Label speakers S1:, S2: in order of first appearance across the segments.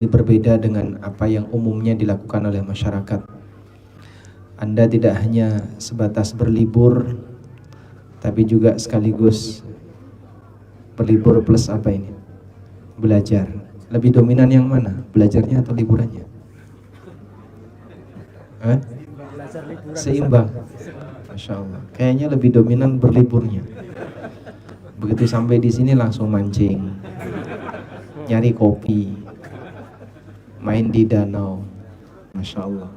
S1: berbeda dengan apa yang umumnya dilakukan oleh masyarakat. Anda tidak hanya sebatas berlibur, tapi juga sekaligus berlibur plus apa ini? Belajar. Lebih dominan yang mana? Belajarnya atau liburannya? Seimbang. Masya Allah. Kayaknya lebih dominan berliburnya. Begitu sampai di sini langsung mancing, nyari kopi, main di danau. Masya Allah.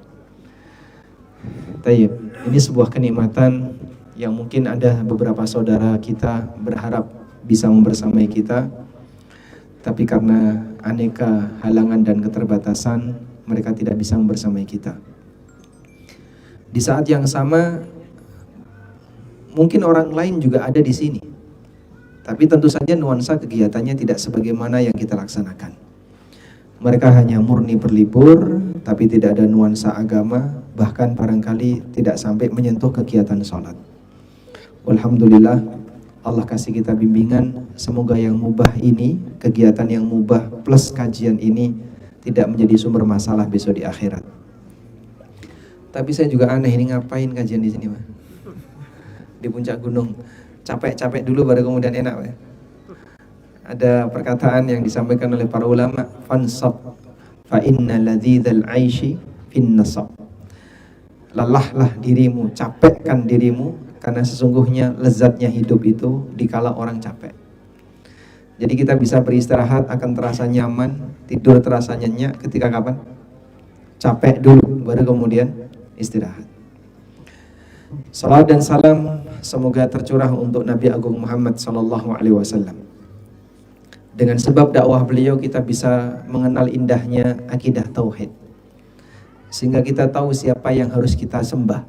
S1: Tayyib. Ini sebuah kenikmatan yang mungkin ada beberapa saudara kita berharap bisa membersamai kita, tapi karena aneka halangan dan keterbatasan, mereka tidak bisa membersamai kita. Di saat yang sama, mungkin orang lain juga ada di sini, tapi tentu saja nuansa kegiatannya tidak sebagaimana yang kita laksanakan. Mereka hanya murni berlibur, tapi tidak ada nuansa agama, bahkan barangkali tidak sampai menyentuh kegiatan sholat. Alhamdulillah, Allah kasih kita bimbingan, semoga yang mubah ini, kegiatan yang mubah plus kajian ini tidak menjadi sumber masalah besok di akhirat. Tapi saya juga aneh, ini ngapain kajian di sini, Pak? Di puncak gunung, capek-capek dulu baru kemudian enak, Pak. Ada perkataan yang disampaikan oleh para ulama, fansab fa inna ladzidal aishi fin nasab. Lelahlah dirimu, capekkan dirimu, karena sesungguhnya lezatnya hidup itu dikala orang capek. Jadi kita bisa beristirahat akan terasa nyaman, tidur terasa nyenyak ketika kapan? Capek dulu, baru kemudian istirahat. Salawat dan salam semoga tercurah untuk Nabi Agung Muhammad SAW. Dengan sebab dakwah beliau kita bisa mengenal indahnya akidah tauhid, sehingga kita tahu siapa yang harus kita sembah.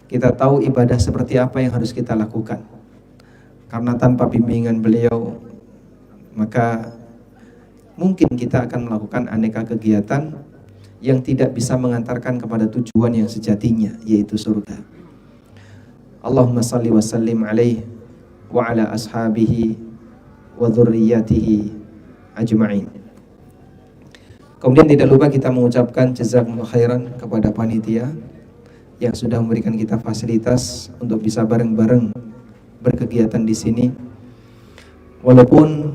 S1: Kita tahu ibadah seperti apa yang harus kita lakukan. Karena tanpa bimbingan beliau, maka mungkin kita akan melakukan aneka kegiatan yang tidak bisa mengantarkan kepada tujuan yang sejatinya, yaitu surga. Allahumma salli wa sallim alaihi wa ala ashabihi wa dzurriyyatihi ajma'in. Kemudian tidak lupa kita mengucapkan jazakumullah khairan kepada panitia yang sudah memberikan kita fasilitas untuk bisa bareng-bareng berkegiatan di sini. Walaupun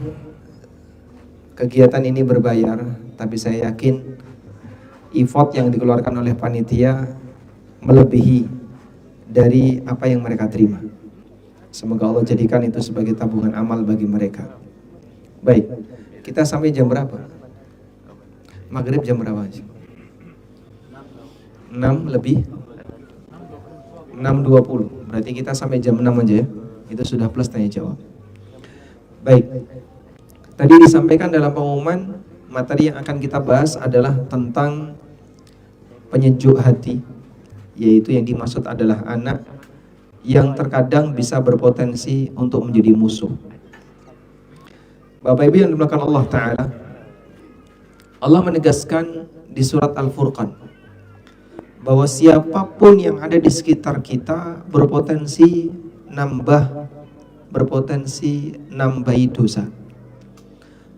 S1: kegiatan ini berbayar, tapi saya yakin effort yang dikeluarkan oleh panitia melebihi dari apa yang mereka terima. Semoga Allah jadikan itu sebagai tabungan amal bagi mereka. Baik, kita sampai jam berapa? Maghrib jam berapa? 6 lebih 6.20. Berarti kita sampai jam 6 aja ya. Itu sudah plus tanya jawab. Baik. Tadi disampaikan dalam pengumuman, materi yang akan kita bahas adalah tentang penyejuk hati, yaitu yang dimaksud adalah anak yang terkadang bisa berpotensi untuk menjadi musuh. Bapak Ibu yang dimuliakan Allah Ta'ala, Allah menegaskan di surat Al-Furqan bahwa siapapun yang ada di sekitar kita berpotensi nambahi dosa.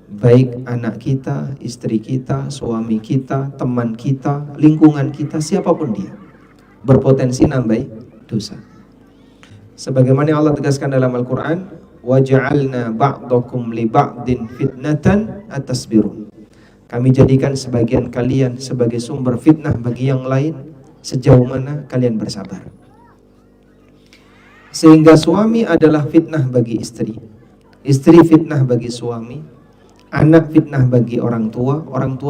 S1: Baik anak kita, istri kita, suami kita, teman kita, lingkungan kita, siapapun dia berpotensi nambahi dosa. Sebagaimana Allah tegaskan dalam Al-Quran, وَجَعَلْنَا بَعْضَكُمْ لِبَعْضٍ فِتْنَةً أَتَصْبِرُونَ. Kami jadikan sebagian kalian sebagai sumber fitnah bagi yang lain, sejauh mana kalian bersabar. Sehingga suami adalah fitnah bagi istri, istri fitnah bagi suami, anak fitnah bagi orang tua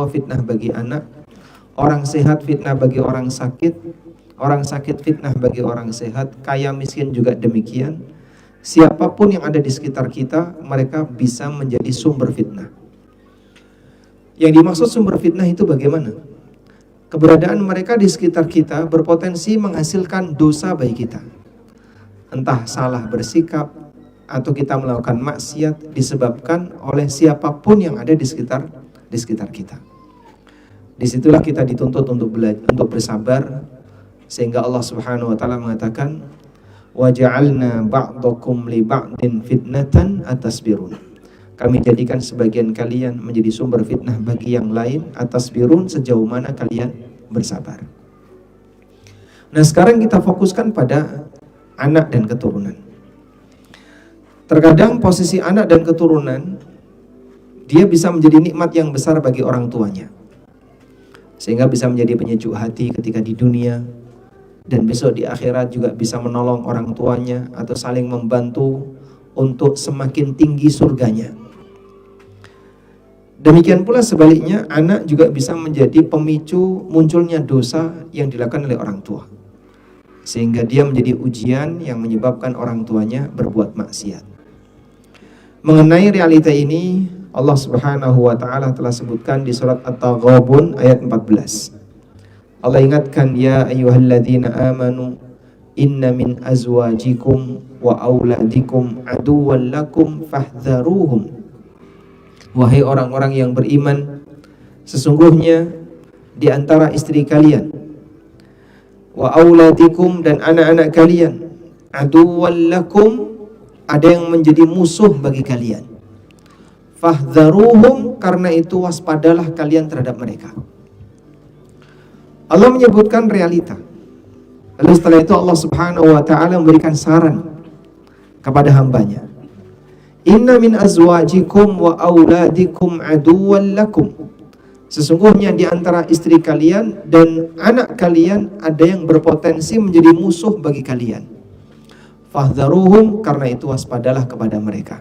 S1: fitnah bagi anak, orang sehat fitnah bagi orang sakit, orang sakit fitnah bagi orang sehat, kaya miskin juga demikian. Siapapun yang ada di sekitar kita, mereka bisa menjadi sumber fitnah. Yang dimaksud sumber fitnah itu bagaimana? Keberadaan mereka di sekitar kita berpotensi menghasilkan dosa bagi kita. Entah salah bersikap, atau kita melakukan maksiat disebabkan oleh siapapun yang ada di sekitar kita. Disitulah kita dituntut untuk bersabar. Sehingga Allah Subhanahu wa taala mengatakan, wa ja'alna ba'dakum li ba'din fitnatan atasbirun. kami jadikan sebagian kalian menjadi sumber fitnah bagi yang lain, atasbirun, sejauh mana kalian bersabar. Nah, sekarang kita fokuskan pada anak dan keturunan. Terkadang posisi anak dan keturunan, dia bisa menjadi nikmat yang besar bagi orang tuanya, sehingga bisa menjadi penyejuk hati ketika di dunia, dan besok di akhirat juga bisa menolong orang tuanya atau saling membantu untuk semakin tinggi surganya. Demikian pula sebaliknya, anak juga bisa menjadi pemicu munculnya dosa yang dilakukan oleh orang tua, sehingga dia menjadi ujian yang menyebabkan orang tuanya berbuat maksiat. Mengenai realita ini, Allah Subhanahu wa taala telah sebutkan di surat At-Taghabun ayat 14. Allah ingatkan, ya ayyuhalladzina amanu inna min azwajikum wa auladikum aduwwan lakum fahdharuhum. Wahai orang-orang yang beriman, sesungguhnya di antara istri kalian, wa auladikum, dan anak-anak kalian, aduwwan lakum, ada yang menjadi musuh bagi kalian. Fahdharuhum, karena itu waspadalah kalian terhadap mereka. Allah menyebutkan realita. Lalu setelah itu Allah Subhanahu wa taala memberikan saran kepada hambanya. Inna min azwajikum wa auladikum aduwwan lakum. Sesungguhnya di antara istri kalian dan anak kalian ada yang berpotensi menjadi musuh bagi kalian. Fahdharuhum, karena itu waspadalah kepada mereka.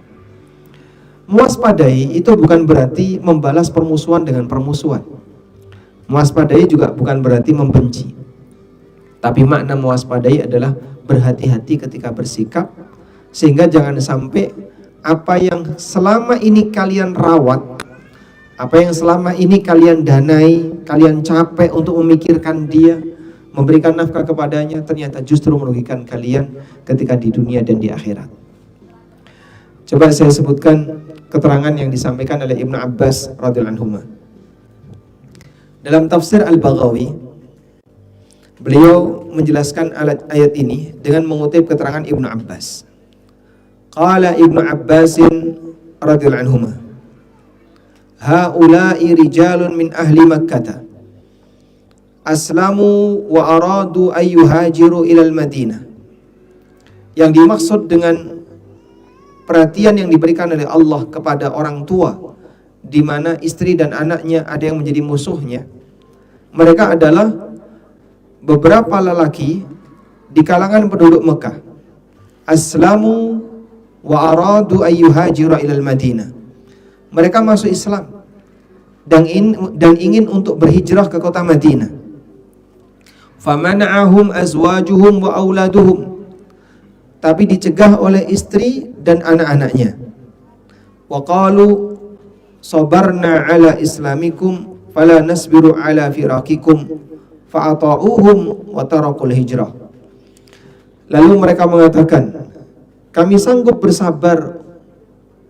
S1: Mewaspadai itu bukan berarti membalas permusuhan dengan permusuhan. Mewaspadai juga bukan berarti membenci. Tapi makna mewaspadai adalah berhati-hati ketika bersikap, sehingga jangan sampai apa yang selama ini kalian rawat, apa yang selama ini kalian danai, kalian capek untuk memikirkan dia, memberikan nafkah kepadanya, ternyata justru merugikan kalian ketika di dunia dan di akhirat. Coba saya sebutkan keterangan yang disampaikan oleh Ibnu Abbas radhiyallahu anhu. Dalam tafsir Al-Baghawi, beliau menjelaskan ayat ini dengan mengutip keterangan Ibnu Abbas. Qala Ibnu Abbasin radhiyallahu anhu, haula'i rijalun min ahli Makkah aslamu wa aradu ayyuhajiru ilal Madinah. Yang dimaksud dengan perhatian yang diberikan oleh Allah kepada orang tua, di mana istri dan anaknya ada yang menjadi musuhnya, mereka adalah beberapa lelaki di kalangan penduduk Mekah. Aslamu wa aradu ayyuhajiru ilal Madinah. Mereka masuk Islam dan ingin untuk berhijrah ke kota Madinah. Famana'ahum azwajuhum wa auladuhum, tapi dicegah oleh istri dan anak-anaknya. Wa qalu sabarna ala islamikum fala nasbiru ala firaqikum fa'ata'uhum wa tarakul hijrah. Lalu mereka mengatakan, kami sanggup bersabar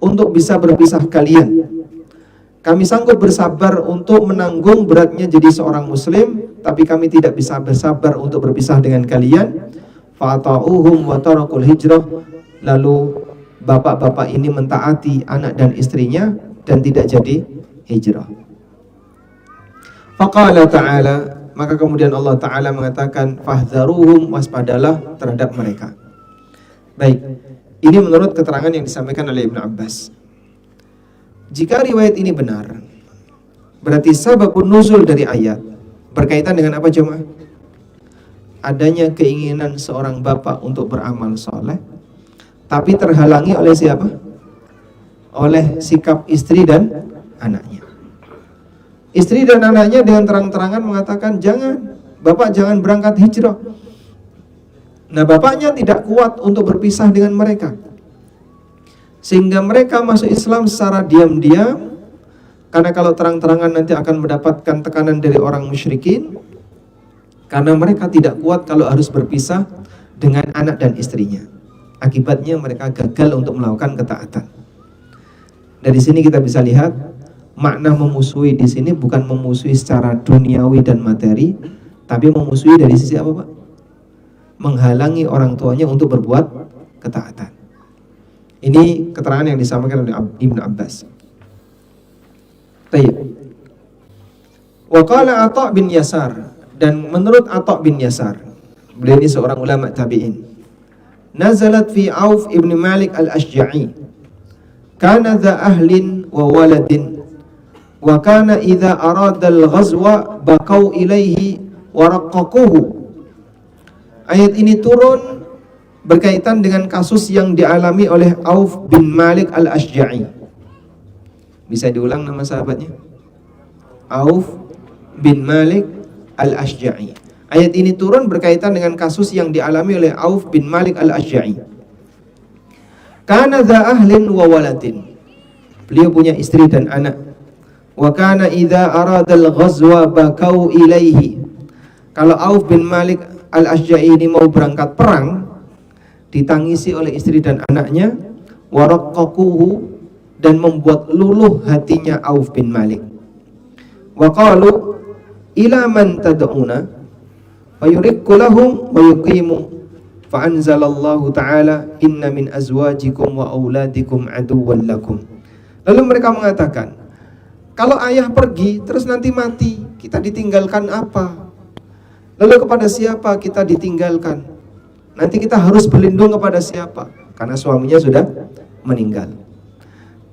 S1: untuk bisa berpisah kalian. Kami sanggup bersabar untuk menanggung beratnya jadi seorang muslim, tapi kami tidak bisa bersabar untuk berpisah dengan kalian. Fa'ata'uhum wa tarakul hijrah. Lalu bapak-bapak ini mentaati anak dan istrinya dan tidak jadi hijrah. Faqala ta'ala, maka kemudian Allah Ta'ala mengatakan, fahdharuhum, waspadalah terhadap mereka. Baik, ini menurut keterangan yang disampaikan oleh Ibnu Abbas. Jika riwayat ini benar, berarti sababun nuzul dari ayat berkaitan dengan apa jemaah? Adanya keinginan seorang bapak untuk beramal soleh, tapi terhalangi oleh siapa? Oleh sikap istri dan anaknya. Istri dan anaknya dengan terang-terangan mengatakan, jangan, bapak jangan berangkat hijrah. Nah, bapaknya tidak kuat untuk berpisah dengan mereka, sehingga mereka masuk Islam secara diam-diam, karena kalau terang-terangan nanti akan mendapatkan tekanan dari orang musyrikin, karena mereka tidak kuat kalau harus berpisah dengan anak dan istrinya. Akibatnya mereka gagal untuk melakukan ketaatan. Dari sini kita bisa lihat, makna memusuhi di sini bukan memusuhi secara duniawi dan materi, tapi memusuhi dari sisi apa, Pak? Menghalangi orang tuanya untuk berbuat ketaatan. Ini keterangan yang disampaikan oleh Ibnu Abbas. Baik. Wa qala Atha bin Yasar, dan menurut Atha bin Yasar, beliau ini seorang ulama tabi'in. Nazalat fi Auf ibn Malik al-Ashja'i. Kana dha ahlin wa waladin, wa kana idza arada al-ghazwa baqau ilaihi wa raqqaquhu. Ayat ini turun berkaitan dengan kasus yang dialami oleh Auf bin Malik al-Ashja'i. Bisa diulang nama sahabatnya? Auf bin Malik al-Ashja'i. Ayat ini turun berkaitan dengan kasus yang dialami oleh Auf bin Malik al-Ashja'i. Kana dha ahlin wa waladin. Beliau punya istri dan anak. Wa kana idza arada al-ghazwa baqau ilaihi. Kalau Auf bin Malik al-Ashja'i ini mau berangkat perang, ditangisi oleh istri dan anaknya, waraqqaquhu, dan membuat luluh hatinya Auf bin Malik. Wa qalu ila man tad'una fayuriqu lahum wa yuqimu, fa anzalallahu ta'ala inna min azwajikum wa auladikum aduwwan lakum. Lalu mereka mengatakan, kalau ayah pergi terus nanti mati, kita ditinggalkan apa? Lalu kepada siapa kita ditinggalkan? Nanti kita harus berlindung kepada siapa? Karena suaminya sudah meninggal.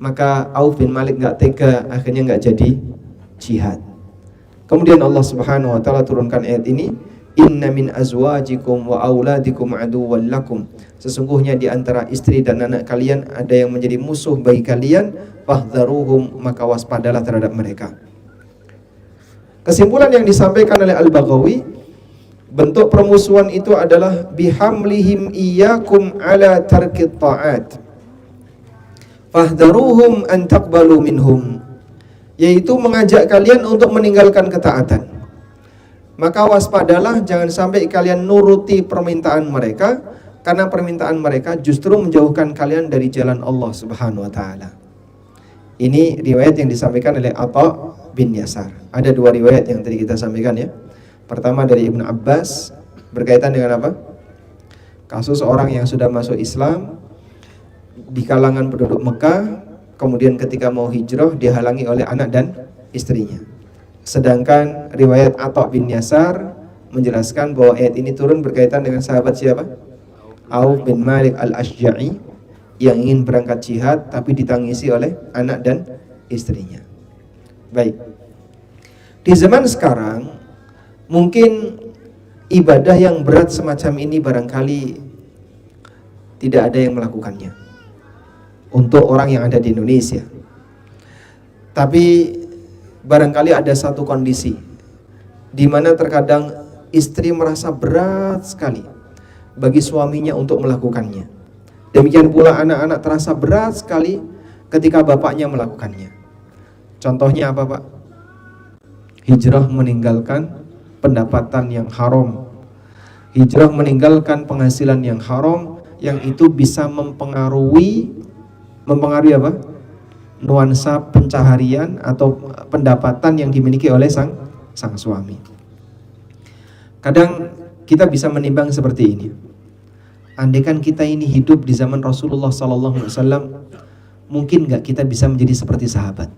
S1: Maka Auf bin Malik nggak tega, akhirnya nggak jadi jihad. Kemudian Allah Subhanahu wa taala turunkan ayat ini, inna min azwajikum wa auladikum aduwwan lakum. Sesungguhnya di antara istri dan anak kalian ada yang menjadi musuh bagi kalian, fahdharuhum, maka waspadalah terhadap mereka. Kesimpulan yang disampaikan oleh Al-Baghawi, bentuk permusuhan itu adalah bihamlihim iyyakum ala tarkit ta'at, fahdharuhum an taqbalu minhum, yaitu mengajak kalian untuk meninggalkan ketaatan. Maka waspadalah, jangan sampai kalian nuruti permintaan mereka, karena permintaan mereka justru menjauhkan kalian dari jalan Allah Subhanahu wa taala. Ini riwayat yang disampaikan oleh Atha bin Yasar. Ada dua riwayat yang tadi kita sampaikan ya. Pertama dari Ibnu Abbas berkaitan dengan apa? Kasus orang yang sudah masuk Islam di kalangan penduduk Mekah, kemudian ketika mau hijrah dihalangi oleh anak dan istrinya. Sedangkan riwayat Atha bin Yasar menjelaskan bahwa ayat ini turun berkaitan dengan sahabat siapa? Auf bin Malik al-Ashja'i yang ingin berangkat jihad tapi ditangisi oleh anak dan istrinya. Baik. Di zaman sekarang mungkin ibadah yang berat semacam ini barangkali tidak ada yang melakukannya untuk orang yang ada di Indonesia. Tapi barangkali ada satu kondisi di mana terkadang istri merasa berat sekali bagi suaminya untuk melakukannya. Demikian pula anak-anak terasa berat sekali ketika bapaknya melakukannya. Contohnya apa, Pak? Hijrah meninggalkan pendapatan yang haram. Hijrah meninggalkan penghasilan yang haram, yang itu bisa mempengaruhi apa? Nuansa pencaharian atau pendapatan yang dimiliki oleh sang suami. Kadang kita bisa menimbang seperti ini. Andaikan kita ini hidup di zaman Rasulullah SAW, mungkin nggak kita bisa menjadi seperti sahabat?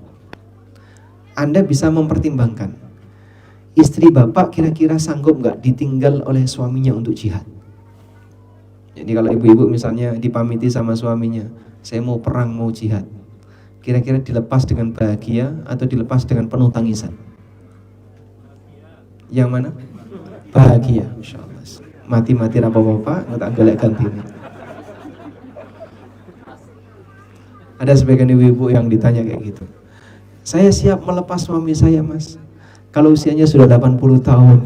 S1: Anda bisa mempertimbangkan, istri bapak kira-kira sanggup nggak ditinggal oleh suaminya untuk jihad? Jadi kalau ibu-ibu misalnya dipamiti sama suaminya, saya mau perang, mau jihad, kira-kira dilepas dengan bahagia atau dilepas dengan penuh tangisan? Yang mana? Bahagia, insya Allah. Mati-mati apa bapak, nggak golek ganti. Ada sebagian ibu-ibu yang ditanya kayak gitu. Saya siap melepas suami saya, mas, kalau usianya sudah 80 tahun.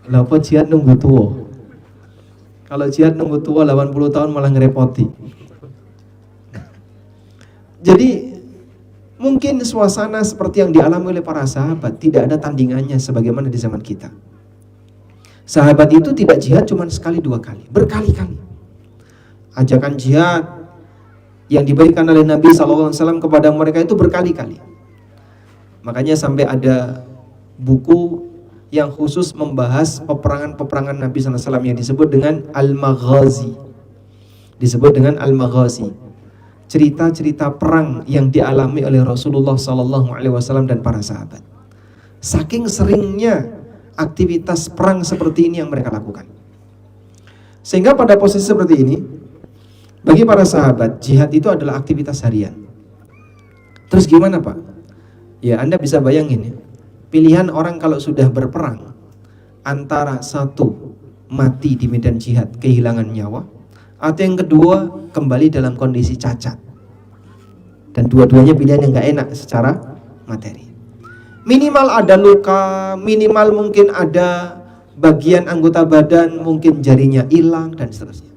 S1: Lah apa jihad nunggu tua? Kalau jihad nunggu tua 80 tahun malah ngerepoti. Jadi mungkin suasana seperti yang dialami oleh para sahabat tidak ada tandingannya sebagaimana di zaman kita. Sahabat itu tidak jihad cuma sekali dua kali, berkali-kali. Ajakan jihad yang diberikan oleh Nabi SAW kepada mereka itu berkali-kali. Makanya sampai ada buku yang khusus membahas peperangan-peperangan Nabi SAW yang disebut dengan Al-Maghazi. Disebut dengan al-maghazi. Cerita-cerita perang yang dialami oleh Rasulullah SAW dan para sahabat. Saking seringnya aktivitas perang seperti ini yang mereka lakukan. Sehingga pada posisi seperti ini, bagi para sahabat, jihad itu adalah aktivitas harian. Terus gimana Pak? Ya Anda bisa bayangin ya, pilihan orang kalau sudah berperang, antara satu, mati di medan jihad, kehilangan nyawa, atau yang kedua, kembali dalam kondisi cacat. Dan dua-duanya pilihan yang gak enak secara materi. Minimal ada luka, minimal mungkin ada bagian anggota badan, mungkin jarinya hilang, dan seterusnya.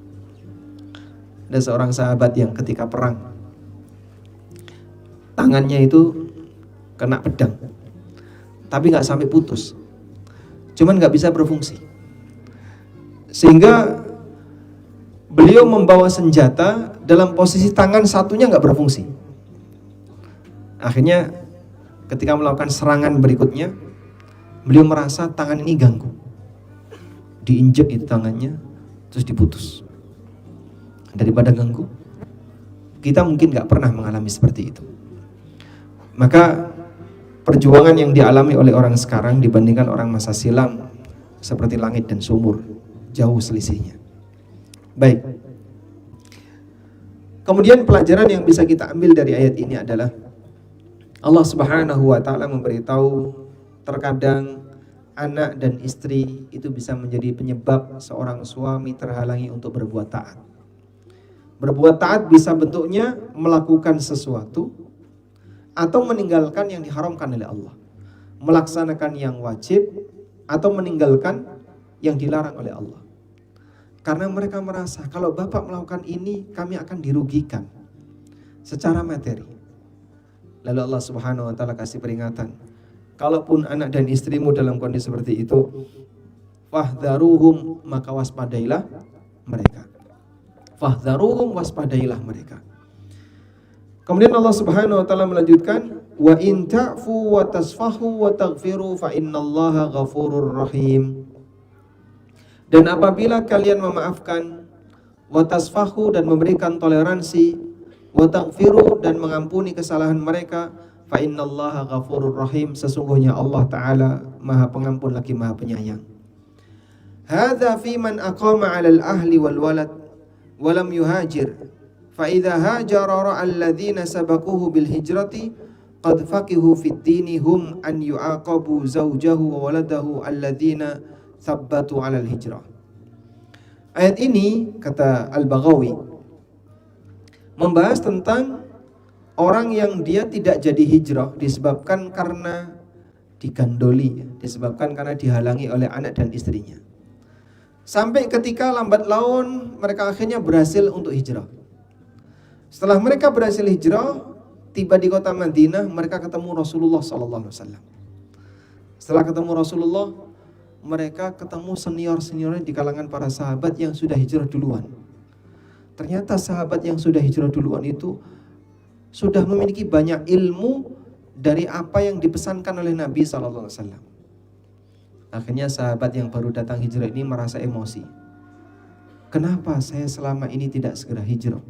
S1: Ada seorang sahabat yang ketika perang, tangannya itu kena pedang, tapi gak sampai putus, cuman gak bisa berfungsi. Sehingga beliau membawa senjata dalam posisi tangan satunya nggak berfungsi. Akhirnya ketika melakukan serangan berikutnya, beliau merasa tangan ini ganggu. Diinjek itu tangannya, terus diputus. Daripada ganggu, kita mungkin nggak pernah mengalami seperti itu. Maka perjuangan yang dialami oleh orang sekarang dibandingkan orang masa silam seperti langit dan sumur, jauh selisihnya. Baik. Kemudian pelajaran yang bisa kita ambil dari ayat ini adalah Allah Subhanahu wa taala memberitahu terkadang anak dan istri itu bisa menjadi penyebab seorang suami terhalangi untuk berbuat taat. Berbuat taat bisa bentuknya melakukan sesuatu atau meninggalkan yang diharamkan oleh Allah. Melaksanakan yang wajib atau meninggalkan yang dilarang oleh Allah. Karena mereka merasa kalau bapak melakukan ini kami akan dirugikan secara materi. Lalu Allah Subhanahu wa taala kasih peringatan, kalaupun anak dan istrimu dalam kondisi seperti itu, fahdharuhum, maka waspadailah mereka. Fahdharuhum, waspadailah mereka. Kemudian Allah Subhanahu wa taala melanjutkan, wa in ta'fu wa tasfahu wa taghfiru fa innallaha ghafurur rahim. Dan apabila kalian memaafkan, wa tasfahu, dan memberikan toleransi, wa taghfiru, dan mengampuni kesalahan mereka, fa innallaha ghafurur rahim, sesungguhnya Allah taala Maha Pengampun lagi Maha Penyayang. Hadza fi man aqama 'alal ahli wal walad wa lam yuhajir, fa idza hajara alladhina sabaquhu bil hijrati qad faqihu fid dini hum an yu'aqabu zawjahu wa waladahu alladhina thabbatu 'alal hijrah. Ayat ini, kata Al-Baghawi, membahas tentang orang yang dia tidak jadi hijrah disebabkan karena digandoli, disebabkan karena dihalangi oleh anak dan istrinya. Sampai ketika lambat laun mereka akhirnya berhasil untuk hijrah. Setelah mereka berhasil hijrah, tiba di kota Madinah, mereka ketemu Rasulullah SAW. Setelah ketemu Rasulullah, mereka ketemu senior-seniornya di kalangan para sahabat yang sudah hijrah duluan. Ternyata sahabat yang sudah hijrah duluan itu sudah memiliki banyak ilmu dari apa yang dipesankan oleh Nabi SAW. Akhirnya sahabat yang baru datang hijrah ini merasa emosi. Kenapa saya selama ini tidak segera hijrah?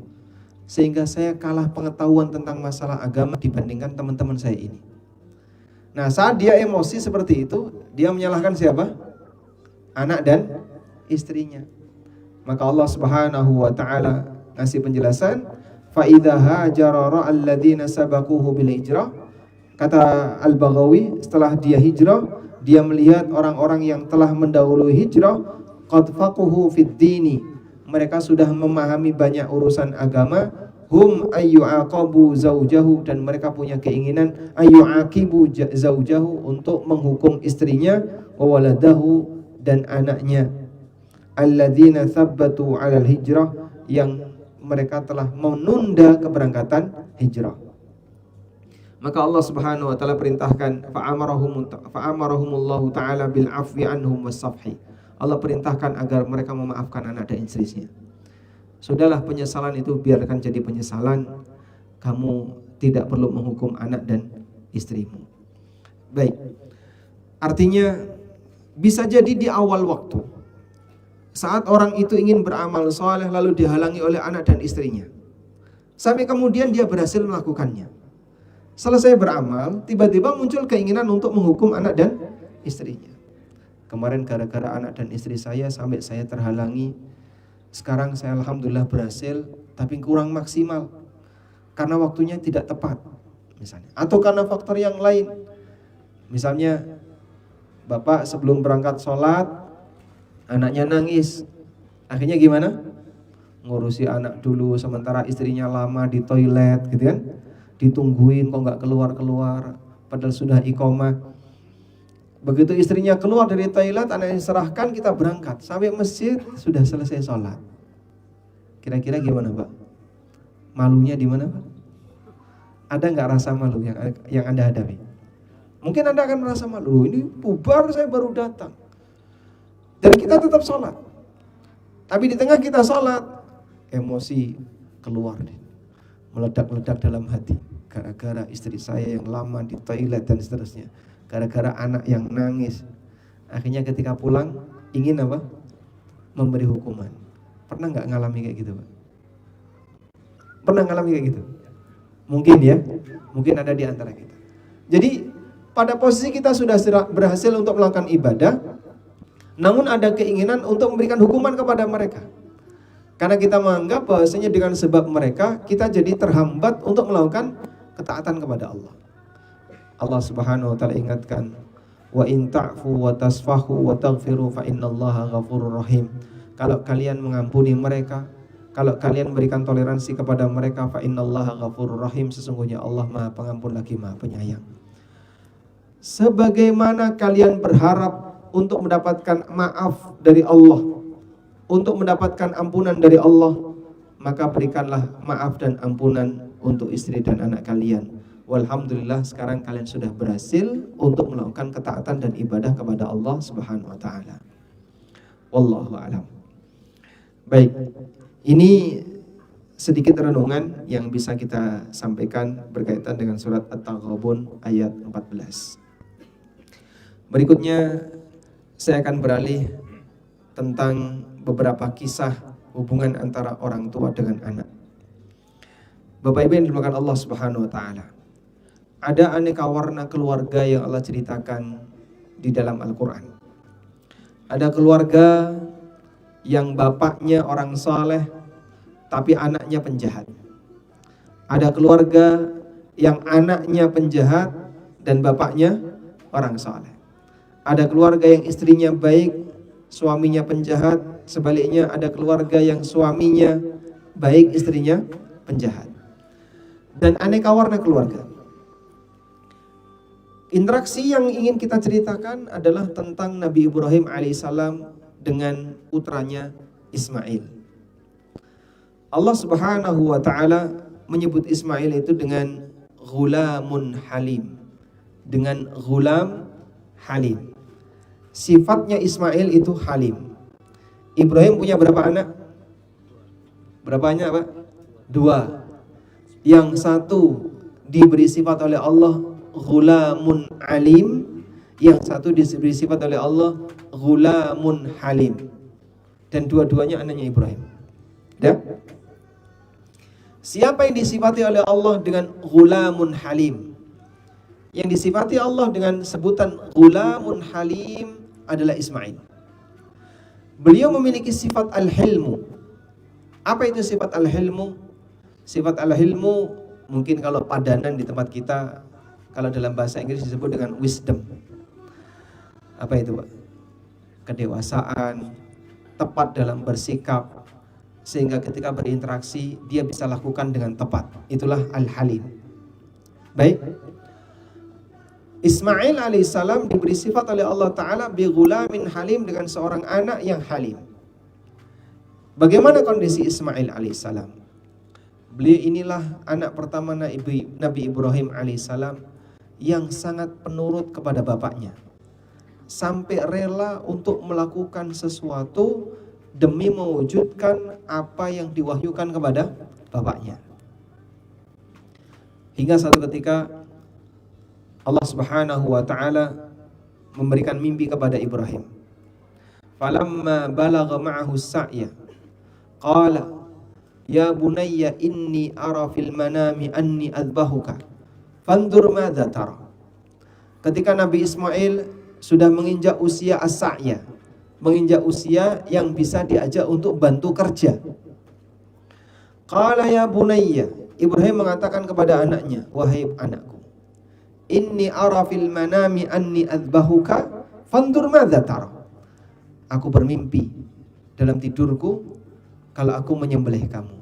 S1: Sehingga saya kalah pengetahuan tentang masalah agama dibandingkan teman-teman saya ini. Nah, saat dia emosi seperti itu, dia menyalahkan siapa? Anak dan istrinya. Maka Allah Subhanahu wa taala ngasih penjelasan, fa idza hajara alladhina sabaquhu bil hijrah. Kata Al-Baghawi, setelah dia hijrah, dia melihat orang-orang yang telah mendahului hijrah, qad faquhu fid dini. Mereka sudah memahami banyak urusan agama, hum ayyu'aqabu zaujahu, dan mereka punya keinginan ayyu'aqibu zaujahu, untuk menghukum istrinya, wa waladahu, dan anaknya, alladzina tsabbatu 'alal hijrah, yang mereka telah menunda keberangkatan hijrah. Maka Allah Subhanahu wa taala perintahkan fa'amarahumullahu ta'ala bil 'afwi anhum was-safhi. Allah perintahkan agar mereka memaafkan anak dan istrinya. Sudahlah, penyesalan itu biarkan jadi penyesalan. Kamu tidak perlu menghukum anak dan istrimu. Baik. Artinya bisa jadi di awal waktu saat orang itu ingin beramal soleh lalu dihalangi oleh anak dan istrinya. Sampai kemudian dia berhasil melakukannya. Selesai beramal, tiba-tiba muncul keinginan untuk menghukum anak dan istrinya. Kemarin gara-gara anak dan istri saya sampai saya terhalangi. Sekarang saya alhamdulillah berhasil, tapi kurang maksimal. Karena waktunya tidak tepat, misalnya. Atau karena faktor yang lain. Misalnya, bapak sebelum berangkat sholat, anaknya nangis. Akhirnya gimana? Ngurusi anak dulu, sementara istrinya lama di toilet, gitu kan? Ditungguin kok nggak keluar-keluar, padahal sudah iqomah. Begitu istrinya keluar dari toilet, anaknya diserahkan, kita berangkat. Sampai masjid, sudah selesai sholat. Kira-kira gimana Pak? Malunya di mana Pak? Ada nggak rasa malu yang Anda hadapi? Mungkin Anda akan merasa malu, ini bubar saya baru datang. Dan kita tetap sholat. Tapi di tengah kita sholat, emosi keluar nih, meledak-ledak dalam hati. Gara-gara istri saya yang lama di toilet dan seterusnya. Gara-gara anak yang nangis. Akhirnya ketika pulang, ingin apa? Memberi hukuman. Pernah nggak ngalami kayak gitu Pak? Pernah ngalami kayak gitu? Mungkin ya, mungkin ada di antara kita. Jadi pada posisi kita sudah berhasil untuk melakukan ibadah, namun ada keinginan untuk memberikan hukuman kepada mereka. Karena kita menganggap bahwasanya dengan sebab mereka, kita jadi terhambat untuk melakukan ketaatan kepada Allah. Allah Subhanahu wa taala ingatkan, wa in ta'fu wa tasfahu wa taghfiru fa innallaha ghafurur rahim. Kalau kalian mengampuni mereka, kalau kalian berikan toleransi kepada mereka, fa innallaha ghafurur rahim, sesungguhnya Allah Maha Pengampun lagi Maha Penyayang. Sebagaimana kalian berharap untuk mendapatkan maaf dari Allah, untuk mendapatkan ampunan dari Allah, maka berikanlah maaf dan ampunan untuk istri dan anak kalian. Walhamdulillah sekarang kalian sudah berhasil untuk melakukan ketaatan dan ibadah kepada Allah Subhanahu wa taala. Wallahu a'lam. Baik, ini sedikit renungan yang bisa kita sampaikan berkaitan dengan surat At-Taghabun ayat 14. Berikutnya saya akan beralih tentang beberapa kisah hubungan antara orang tua dengan anak. Bapak Ibu yang dimuliakan Allah Subhanahu wa taala. Ada aneka warna keluarga yang Allah ceritakan di dalam Al-Qur'an. Ada keluarga yang bapaknya orang saleh tapi anaknya penjahat. Ada keluarga yang anaknya penjahat dan bapaknya orang saleh. Ada keluarga yang istrinya baik, suaminya penjahat. Sebaliknya ada keluarga yang suaminya baik, istrinya penjahat. Dan aneka warna keluarga. Interaksi yang ingin kita ceritakan adalah tentang Nabi Ibrahim alaihissalam dengan putranya Ismail. Allah Subhanahu wa taala menyebut Ismail itu dengan ghulamun halim. Dengan ghulam halim. Sifatnya Ismail itu halim. Ibrahim punya berapa anak? Berapa anak Pak? 2. Yang satu diberi sifat oleh Allah ghulamun alim, yang satu diberi sifat oleh Allah ghulamun halim. Dan dua-duanya anaknya Ibrahim. Ya? Siapa yang disifati oleh Allah dengan ghulamun halim? Yang disifati Allah dengan sebutan ghulamun halim adalah Ismail. Beliau memiliki sifat al-hilmu. Apa itu sifat al-hilmu? Sifat al-hilmu mungkin kalau padanan di tempat kita, kalau dalam bahasa Inggris disebut dengan wisdom. Apa itu Pak? Kedewasaan, tepat dalam bersikap, sehingga ketika berinteraksi dia bisa lakukan dengan tepat. Itulah al-halim. Baik. Ismail alaihissalam diberi sifat oleh Allah Ta'ala bi ghulamin halim, dengan seorang anak yang halim. Bagaimana kondisi Ismail alaihissalam? Beliau inilah anak pertama Nabi Ibrahim alaihissalam yang sangat penurut kepada bapaknya. Sampai rela untuk melakukan sesuatu demi mewujudkan apa yang diwahyukan kepada bapaknya. Hingga satu ketika Allah Subhanahu wa taala memberikan mimpi kepada Ibrahim. falamma balagha ma'ahu as-sa'ya qala ya bunayya inni ara fil manami anni adbahuka fandur madza tara. Ketika Nabi Ismail sudah menginjak usia as-sa'ya, menginjak usia yang bisa diajak untuk bantu kerja. Qala ya bunayya, Ibrahim mengatakan kepada anaknya, wahai anakku, inni ara fil manami anni adbahuka fandur madza tara. Aku bermimpi dalam tidurku kalau aku menyembelih kamu.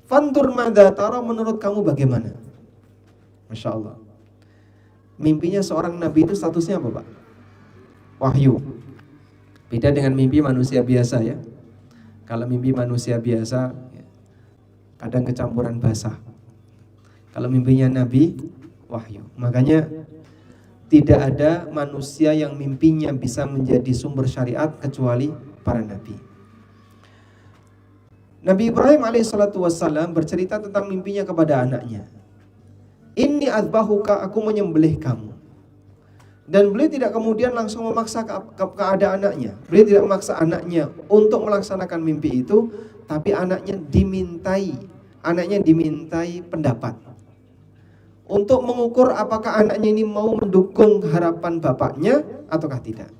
S1: Fandur madza tara, menurut kamu bagaimana? Masya Allah. Mimpinya seorang nabi itu statusnya apa, Pak? Wahyu. Beda dengan mimpi manusia biasa ya. Kalau mimpi manusia biasa kadang kecampuran basah. Kalau mimpinya nabi, wahyu. Makanya tidak ada manusia yang mimpinya bisa menjadi sumber syariat kecuali para nabi. Nabi Ibrahim alaihissalatu wassalam bercerita tentang mimpinya kepada anaknya. Inni adbahuka, aku menyembelih kamu. Dan beliau tidak kemudian langsung memaksa keadaan anaknya. Beliau tidak memaksa anaknya untuk melaksanakan mimpi itu, tapi anaknya dimintai pendapat. Untuk mengukur apakah anaknya ini mau mendukung harapan bapaknya ataukah tidak.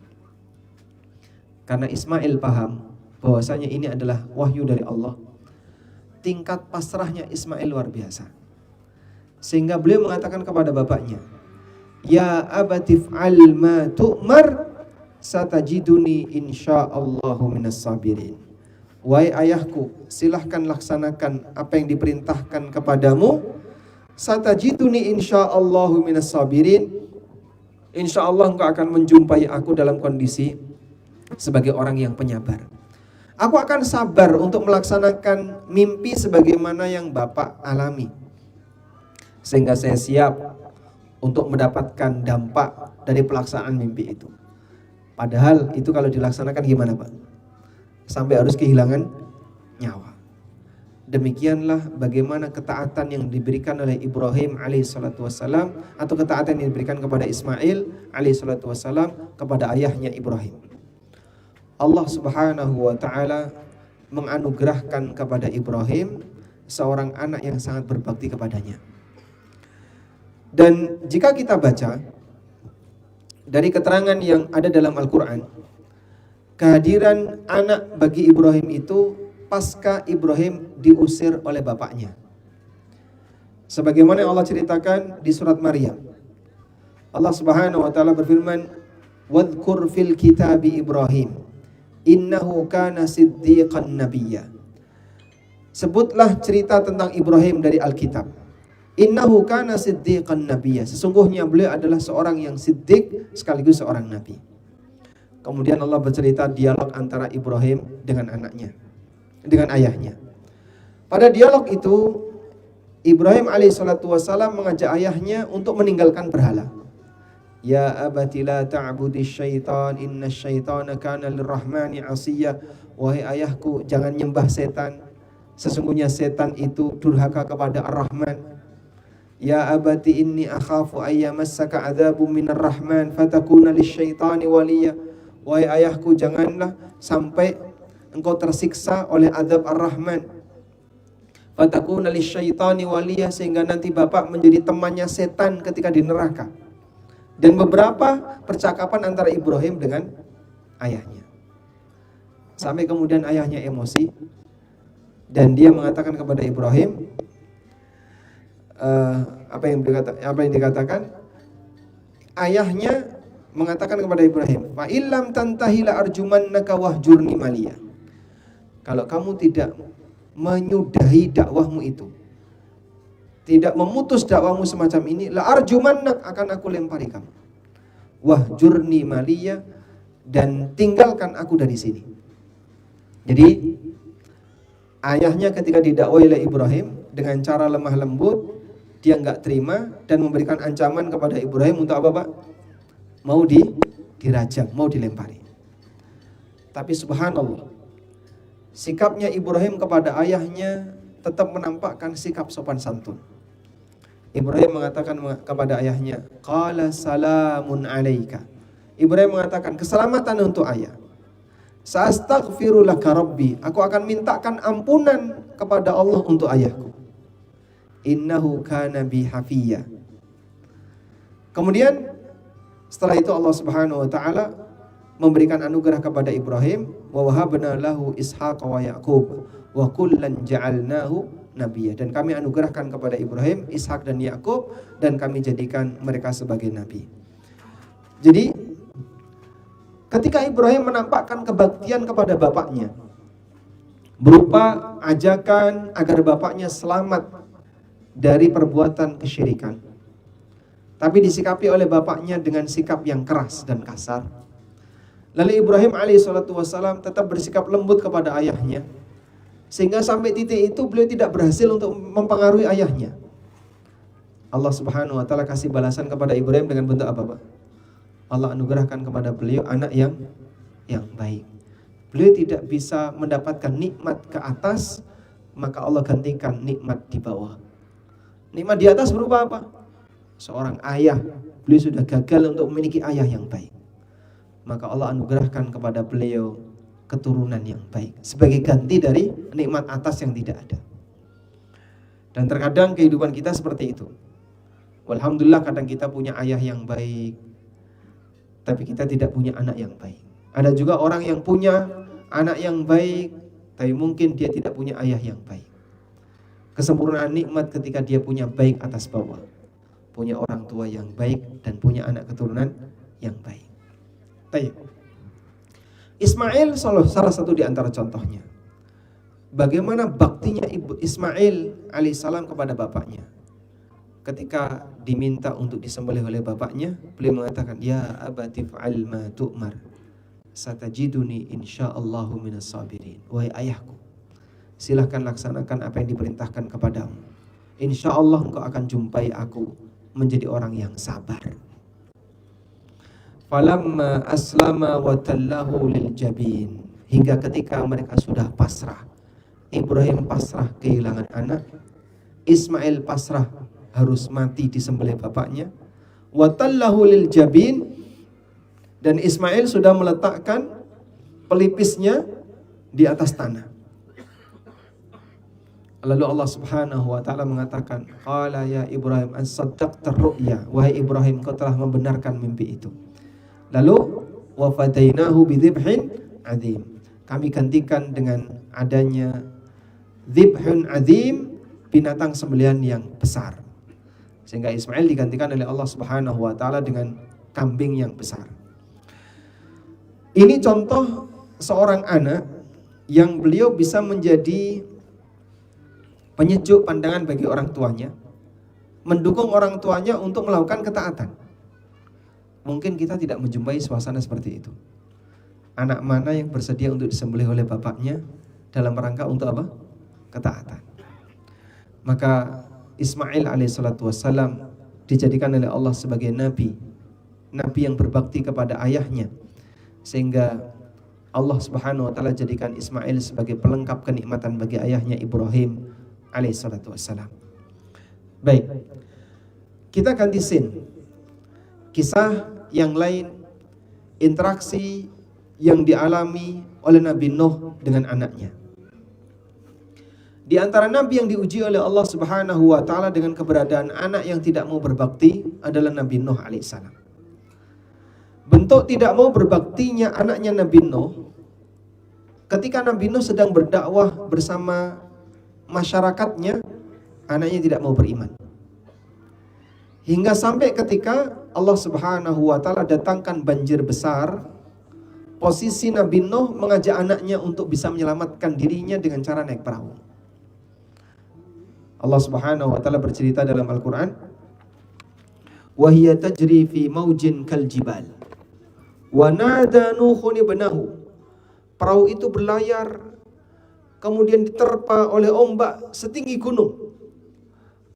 S1: Karena Ismail paham bahwasanya ini adalah wahyu dari Allah. Tingkat pasrahnya Ismail luar biasa. Sehingga beliau mengatakan kepada bapaknya, ya abatif'al ma tu'mar satajiduni insyaallahu minas sabirin. Wahai ayahku, silahkan laksanakan apa yang diperintahkan kepadamu. Satajiduni insyaallahu minas sabirin. Insyaallah engkau akan menjumpai aku dalam kondisi sebagai orang yang penyabar. Aku akan sabar untuk melaksanakan mimpi sebagaimana yang Bapak alami. Sehingga saya siap untuk mendapatkan dampak dari pelaksanaan mimpi itu. Padahal itu kalau dilaksanakan gimana, Pak? Sampai harus kehilangan nyawa. Demikianlah bagaimana ketaatan yang diberikan oleh Ibrahim alaihissalatu wassalam, atau ketaatan yang diberikan kepada Ismail alaihissalatu wassalam kepada ayahnya Ibrahim. Allah subhanahu wa ta'ala menganugerahkan kepada Ibrahim seorang anak yang sangat berbakti kepadanya. Dan jika kita baca dari keterangan yang ada dalam Al-Quran, kehadiran anak bagi Ibrahim itu pasca Ibrahim diusir oleh bapaknya. Sebagaimana Allah ceritakan di surat Maryam. Allah subhanahu wa ta'ala berfirman, wadhkur fil kitabi Ibrahim innahu kana siddiqan nabiyya. Sebutlah cerita tentang Ibrahim dari Alkitab. Innahu kana siddiqan nabiyya. Sesungguhnya beliau adalah seorang yang siddiq sekaligus seorang nabi. Kemudian Allah bercerita dialog antara Ibrahim dengan anaknya, dengan ayahnya. Pada dialog itu Ibrahim alaihissalatu wassalam mengajak ayahnya untuk meninggalkan berhala. Ya abati la ta'budis syaitan inna syaitana kana lirrahmani asiyya. Wahai ayahku, jangan nyembah setan, sesungguhnya setan itu durhaka kepada Ar-Rahman. Ya abati inni akhafu ayyamassaka adzabun minar rahman fatakuna lisyaitani waliya. Wahai ayahku, janganlah sampai engkau tersiksa oleh azab Ar-Rahman. Fatakuna lisyaitani waliya, sehingga nanti bapak menjadi temannya setan ketika di neraka. Dan beberapa percakapan antara Ibrahim dengan ayahnya. Sampai kemudian ayahnya emosi dan dia mengatakan kepada Ibrahim, apa yang dikatakan? Ayahnya mengatakan kepada Ibrahim, fa illam tantahi la arjumannaka wahjurni maliya. Kalau kamu tidak menyudahi dakwahmu itu, tidak memutus dakwahmu semacam ini, la arjumannak, akan aku lempari kamu. Wahjurni maliya, dan tinggalkan aku dari sini. Jadi ayahnya ketika didakwai oleh Ibrahim dengan cara lemah lembut, dia enggak terima dan memberikan ancaman kepada Ibrahim untuk apa, Pak? Mau dirajam, mau dilempari. Tapi subhanallah, sikapnya Ibrahim kepada ayahnya tetap menampakkan sikap sopan santun. Ibrahim mengatakan kepada ayahnya, qala salamun alaika. Ibrahim mengatakan keselamatan untuk ayah. Sa'astaghfiru laka rabbi, aku akan mintakan ampunan kepada Allah untuk ayahku. Innahu kana bi hafiyya. Kemudian setelah itu Allah Subhanahu wa taala memberikan anugerah kepada Ibrahim, wa wahabna lahu Ishaq wa Yaqub wa kullan ja'alnahu nabiyya, dan kami anugerahkan kepada Ibrahim, Ishak dan Yakub, dan kami jadikan mereka sebagai nabi. Jadi ketika Ibrahim menampakkan kebaktian kepada bapaknya berupa ajakan agar bapaknya selamat dari perbuatan kesyirikan, tapi disikapi oleh bapaknya dengan sikap yang keras dan kasar, lalu Ibrahim alaihissalam tetap bersikap lembut kepada ayahnya, sehingga sampai titik itu beliau tidak berhasil untuk mempengaruhi ayahnya. Allah Subhanahu wa taala kasih balasan kepada Ibrahim dengan bentuk apa, Pak? Allah anugerahkan kepada beliau anak yang baik. Beliau tidak bisa mendapatkan nikmat ke atas, maka Allah gantikan nikmat di bawah. Nikmat di atas berupa apa? Seorang ayah, beliau sudah gagal untuk memiliki ayah yang baik, maka Allah anugerahkan kepada beliau keturunan yang baik sebagai ganti dari nikmat atas yang tidak ada. Dan terkadang kehidupan kita seperti itu. Alhamdulillah kadang kita punya ayah yang baik, tapi kita tidak punya anak yang baik. Ada juga orang yang punya anak yang baik, tapi mungkin dia tidak punya ayah yang baik. Kesempurnaan nikmat ketika dia punya baik atas bawah, punya orang tua yang baik dan punya anak keturunan yang baik. Baik. Ismail salah satu di antara contohnya. Bagaimana baktinya Ismail alaihissalam kepada bapaknya. Ketika diminta untuk disembelih oleh bapaknya, beliau mengatakan, ya abati fa'al ma tu'mar, satajiduni insyaallahu minas sabirin. Wahai ayahku, silahkan laksanakan apa yang diperintahkan kepadamu. Insyaallah engkau akan jumpai aku menjadi orang yang sabar. Falamma aslama wa tallahu lil jabin, hingga ketika mereka sudah pasrah, Ibrahim pasrah kehilangan anak, Ismail pasrah harus mati disembelih bapaknya, wa tallahu lil jabin, dan Ismail sudah meletakkan pelipisnya di atas tanah. Lalu Allah Subhanahu wa taala mengatakan, qala ya Ibrahim as-saddaqta ru'ya, wahai Ibrahim kau telah membenarkan mimpi itu. Lalu wa fadainahu bidzibhin adzim, kami gantikan dengan adanya dzibhun adzim, binatang sembelihan yang besar, sehingga Ismail digantikan oleh Allah Subhanahu wa taala dengan kambing yang besar. Ini contoh seorang anak yang beliau bisa menjadi penyejuk pandangan bagi orang tuanya, mendukung orang tuanya untuk melakukan ketaatan. Mungkin kita tidak menjumpai suasana seperti itu. Anak mana yang bersedia untuk disembelih oleh bapaknya dalam rangka untuk apa? Ketaatan. Maka Ismail alaihissalatu wassalam dijadikan oleh Allah sebagai nabi yang berbakti kepada ayahnya, sehingga Allah Subhanahu wa taala jadikan Ismail sebagai pelengkap kenikmatan bagi ayahnya Ibrahim alaihissalatu wassalam. Baik, kita ganti scene. Kisah yang lain, interaksi yang dialami oleh Nabi Nuh dengan anaknya. Di antara nabi yang diuji oleh Allah Subhanahu wa taala dengan keberadaan anak yang tidak mau berbakti adalah Nabi Nuh alaihissalam. Bentuk tidak mau berbaktinya anaknya Nabi Nuh ketika Nabi Nuh sedang berdakwah bersama masyarakatnya, anaknya tidak mau beriman. Hingga sampai ketika Allah Subhanahu wa taala datangkan banjir besar, posisi Nabi Nuh mengajak anaknya untuk bisa menyelamatkan dirinya dengan cara naik perahu. Allah Subhanahu wa taala bercerita dalam Al-Qur'an, "Wa hiya tajri fi maujin kal jibal. Wa nada Nuhun ibnahu." Perahu itu berlayar, kemudian diterpa oleh ombak setinggi gunung.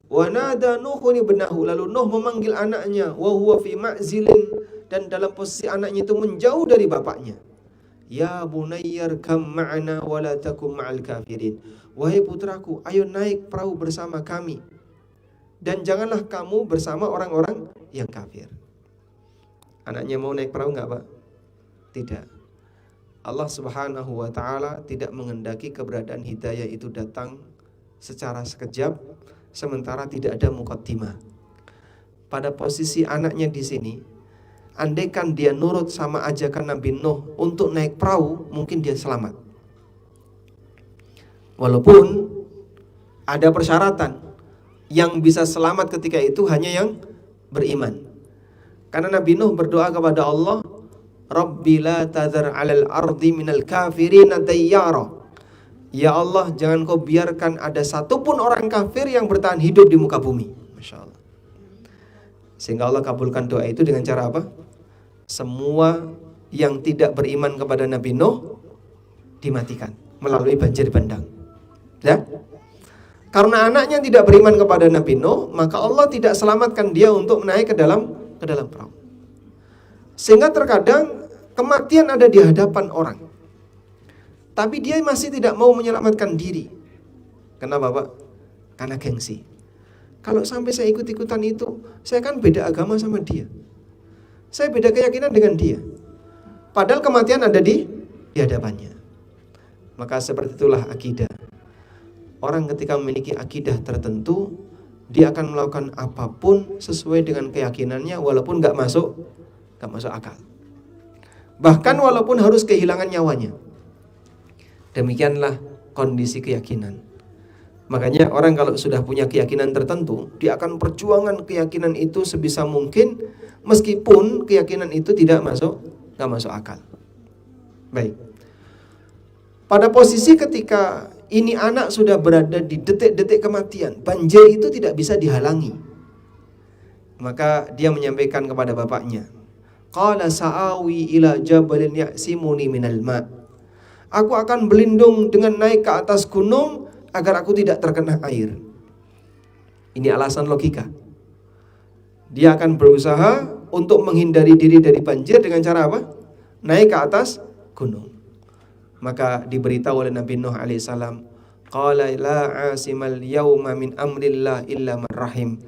S1: Wa nada Nuhun ibnahu, lalu Nuh memanggil anaknya, wa huwa fi ma'zilin, dan dalam posisi anaknya itu menjauh dari bapaknya. Ya bunayyar kam ma'ana wa la takum ma'al kafirin. Wahai putraku, ayo naik perahu bersama kami dan janganlah kamu bersama orang-orang yang kafir. Anaknya mau naik perahu enggak, Pak? Tidak. Allah Subhanahu wa taala tidak mengendaki keberadaan hidayah itu datang secara sekejap sementara tidak ada muqaddimah. Pada posisi anaknya di sini, andaikan dia nurut sama ajakan Nabi Nuh untuk naik perahu, mungkin dia selamat. Walaupun ada persyaratan, yang bisa selamat ketika itu hanya yang beriman. Karena Nabi Nuh berdoa kepada Allah, Rabbi la tadhar 'alal ardi minal kafirina dayyara. Ya Allah, jangan kau biarkan ada satupun orang kafir yang bertahan hidup di muka bumi. Masya Allah. Sehingga Allah kabulkan doa itu dengan cara apa? Semua yang tidak beriman kepada Nabi Nuh dimatikan melalui banjir bandang. Ya? Karena anaknya tidak beriman kepada Nabi Nuh, maka Allah tidak selamatkan dia untuk naik ke dalam perahu. Sehingga terkadang kematian ada di hadapan orang, tapi dia masih tidak mau menyelamatkan diri. Kenapa Pak? Karena gengsi. Kalau sampai saya ikut-itutan itu, saya kan beda agama sama dia, saya beda keyakinan dengan dia. Padahal kematian ada di hadapannya. Maka seperti itulah akidah. Orang ketika memiliki akidah tertentu, dia akan melakukan apapun sesuai dengan keyakinannya, walaupun gak masuk akal. Bahkan walaupun harus kehilangan nyawanya. Demikianlah kondisi keyakinan. Makanya orang kalau sudah punya keyakinan tertentu, dia akan perjuangan keyakinan itu sebisa mungkin, meskipun keyakinan itu gak masuk akal. Baik. Pada posisi ketika ini anak sudah berada di detik-detik kematian, banjir itu tidak bisa dihalangi. Maka dia menyampaikan kepada bapaknya, qala sa'awi ila jabalin ya'simuni minal ma'. Aku akan berlindung dengan naik ke atas gunung agar aku tidak terkena air. Ini alasan logika. Dia akan berusaha untuk menghindari diri dari banjir dengan cara apa? Naik ke atas gunung. Maka diberitahu oleh Nabi Nuh alaihissalam, qala la asimal yawma min amrillah illa man rahim.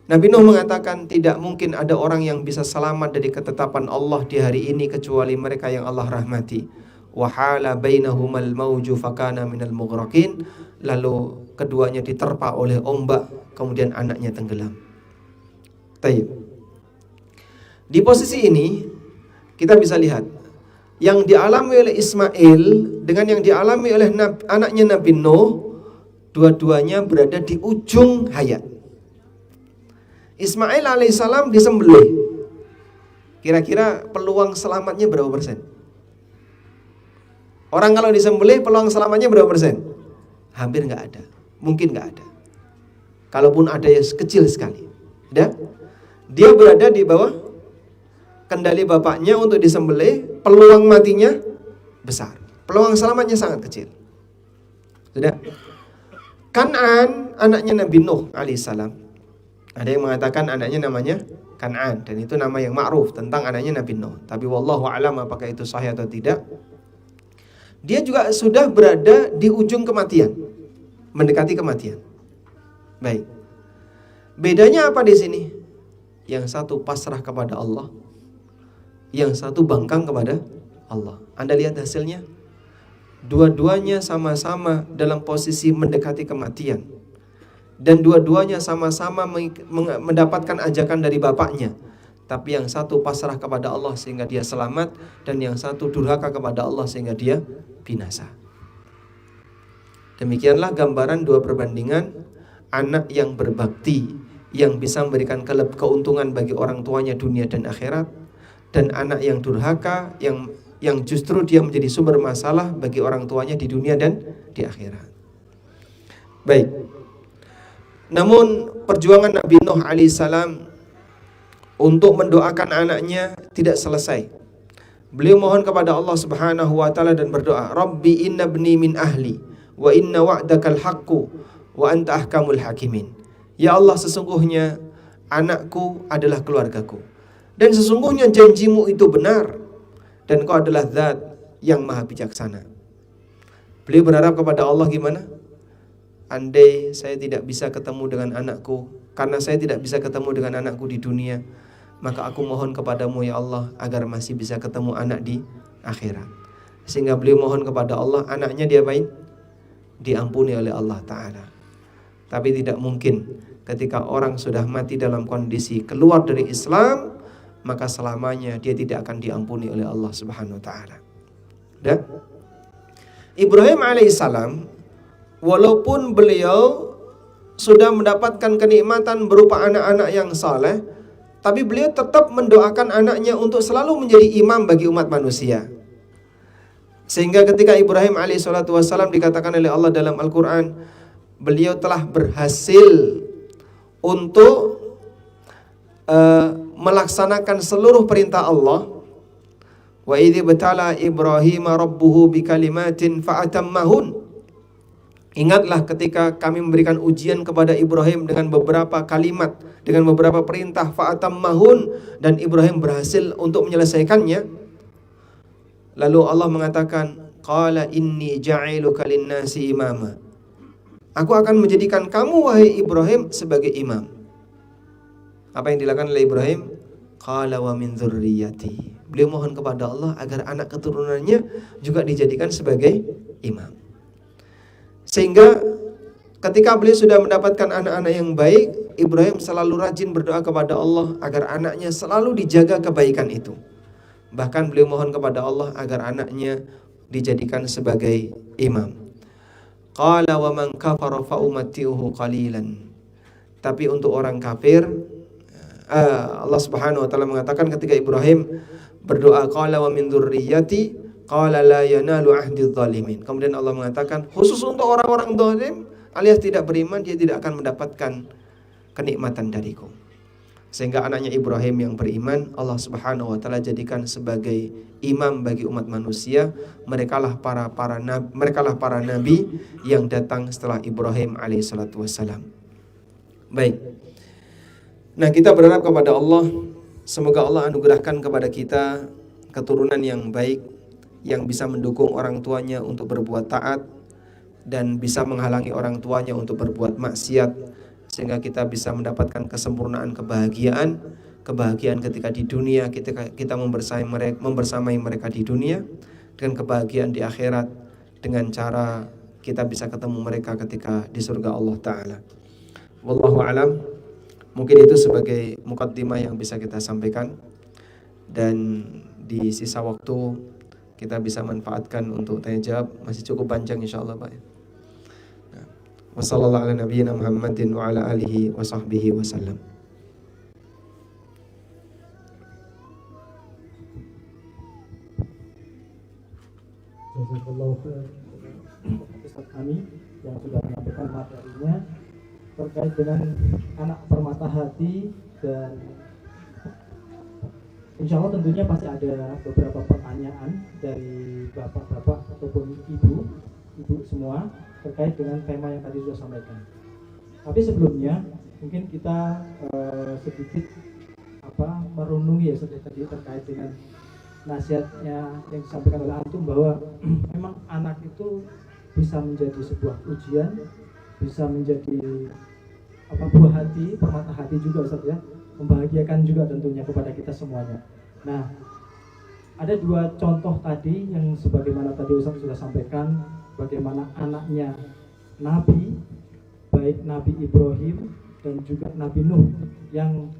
S1: Nabi Nuh mengatakan tidak mungkin ada orang yang bisa selamat dari ketetapan Allah di hari ini kecuali mereka yang Allah rahmati. Wa hala bainahumal mauju fakana minal mughraqin. Lalu keduanya diterpa oleh ombak, kemudian anaknya tenggelam. Taib. Di posisi ini kita bisa lihat yang dialami oleh Ismail dengan yang dialami oleh anaknya Nabi Nuh, dua-duanya berada di ujung hayat. Ismail alaihissalam disembelih. Kira-kira peluang selamatnya berapa persen? Orang kalau disembelih peluang selamatnya berapa persen? Hampir nggak ada, mungkin nggak ada. Kalaupun ada ya kecil sekali. Dia berada di bawah kendali bapaknya untuk disembelih, peluang matinya besar, peluang selamatnya sangat kecil. Sudah. Kan'an anaknya Nabi Nuh alaihissalam. Ada yang mengatakan anaknya namanya Kan'an, dan itu nama yang ma'ruf tentang anaknya Nabi Nuh. Tapi wallahu a'lam apakah itu sahih atau tidak. Dia juga sudah berada di ujung kematian, mendekati kematian. Baik. Bedanya apa di sini? Yang satu pasrah kepada Allah, yang satu bangkang kepada Allah. Anda lihat hasilnya? Dua-duanya sama-sama dalam posisi mendekati kematian. Dan dua-duanya sama-sama mendapatkan ajakan dari bapaknya. Tapi yang satu pasrah kepada Allah sehingga dia selamat, dan yang satu durhaka kepada Allah sehingga dia binasa. Demikianlah gambaran dua perbandingan anak yang berbakti, yang bisa memberikan keuntungan bagi orang tuanya dunia dan akhirat, dan anak yang durhaka, yang justru dia menjadi sumber masalah bagi orang tuanya di dunia dan di akhirat. Baik. Namun perjuangan Nabi Nuh alaihissalam untuk mendoakan anaknya tidak selesai. Beliau mohon kepada Allah Subhanahu wa taala dan berdoa, Rabbi inna ibni min ahli wa inna wa'dakal haqqu wa anta ahkamul hakimin. Ya Allah, sesungguhnya anakku adalah keluargaku, dan sesungguhnya janjimu itu benar, dan kau adalah zat yang maha bijaksana. Beliau berharap kepada Allah gimana? Andai saya tidak bisa ketemu dengan anakku, karena saya tidak bisa ketemu dengan anakku di dunia, maka aku mohon kepadamu ya Allah agar masih bisa ketemu anak di akhirat. Sehingga beliau mohon kepada Allah anaknya diapain? Diampuni oleh Allah Ta'ala. Tapi tidak mungkin ketika orang sudah mati dalam kondisi keluar dari Islam, maka selamanya dia tidak akan diampuni oleh Allah Subhanahu wa Ta'ala. Dan Ibrahim alaihissalam, walaupun beliau sudah mendapatkan kenikmatan berupa anak-anak yang saleh, tapi beliau tetap mendoakan anaknya untuk selalu menjadi imam bagi umat manusia. Sehingga ketika Ibrahim alaihissalatu wassalam dikatakan oleh Allah dalam Al-Quran, beliau telah berhasil untuk melaksanakan seluruh perintah Allah. Wa idh ibtala Ibrahim rabbuhu bikalimatin fa'atammahun. Ingatlah ketika kami memberikan ujian kepada Ibrahim dengan beberapa kalimat, dengan beberapa perintah, fa'atammahun, dan Ibrahim berhasil untuk menyelesaikannya. Lalu Allah mengatakan, qala inni ja'iluka lin-nasi imama. Aku akan menjadikan kamu wahai Ibrahim sebagai imam. Apa yang dilakukan oleh Ibrahim? Qala wa min dzurriyyati. Beliau mohon kepada Allah agar anak keturunannya juga dijadikan sebagai imam. Sehingga ketika beliau sudah mendapatkan anak-anak yang baik, Ibrahim selalu rajin berdoa kepada Allah agar anaknya selalu dijaga kebaikan itu. Bahkan beliau mohon kepada Allah agar anaknya dijadikan sebagai imam. Qala wa man kafara fa umatti'uhu qalilan. Tapi untuk orang kafir, Allah Subhanahu wa taala mengatakan ketika Ibrahim berdoa, qala wa min dzurriyyati qala la yanalu ahdi dzalimin. Kemudian Allah mengatakan khusus untuk orang-orang zalim alias tidak beriman, dia tidak akan mendapatkan kenikmatan dariku. Sehingga anaknya Ibrahim yang beriman, Allah Subhanahu wa taala jadikan sebagai imam bagi umat manusia. Merekalah para nabi yang datang setelah Ibrahim alaihissalatu wassalam. Baik. Nah, kita berharap kepada Allah, semoga Allah anugerahkan kepada kita keturunan yang baik, yang bisa mendukung orang tuanya untuk berbuat taat dan bisa menghalangi orang tuanya untuk berbuat maksiat, sehingga kita bisa mendapatkan kesempurnaan kebahagiaan ketika di dunia, kita membersamai mereka di dunia, dengan kebahagiaan di akhirat dengan cara kita bisa ketemu mereka ketika di surga Allah Ta'ala. Wallahu alam. Mungkin itu sebagai mukaddimah yang bisa kita sampaikan, dan di sisa waktu kita bisa manfaatkan untuk tanya jawab. Masih cukup panjang insyaallah Pak. Wassallallahu ala nabiyyina Muhammadin wa ala alihi wa sahbihi wasallam.
S2: Jazakallahu khairan Ustaz kami yang sudah menyampaikan materinya terkait dengan anak permata hati, dan insya Allah tentunya pasti ada beberapa pertanyaan dari bapak-bapak ataupun ibu semua terkait dengan tema yang tadi sudah sampaikan. Tapi sebelumnya mungkin kita sedikit merenungi ya tadi terkait dengan nasihatnya yang disampaikan oleh antum, bahwa memang anak itu bisa menjadi sebuah ujian, bisa menjadi buah hati, permata hati juga Ustaz ya, membahagiakan juga tentunya kepada kita semuanya. Nah, ada dua contoh tadi yang sebagaimana tadi Ustaz sudah sampaikan, bagaimana anaknya Nabi, baik Nabi Ibrahim dan juga Nabi Nuh, yang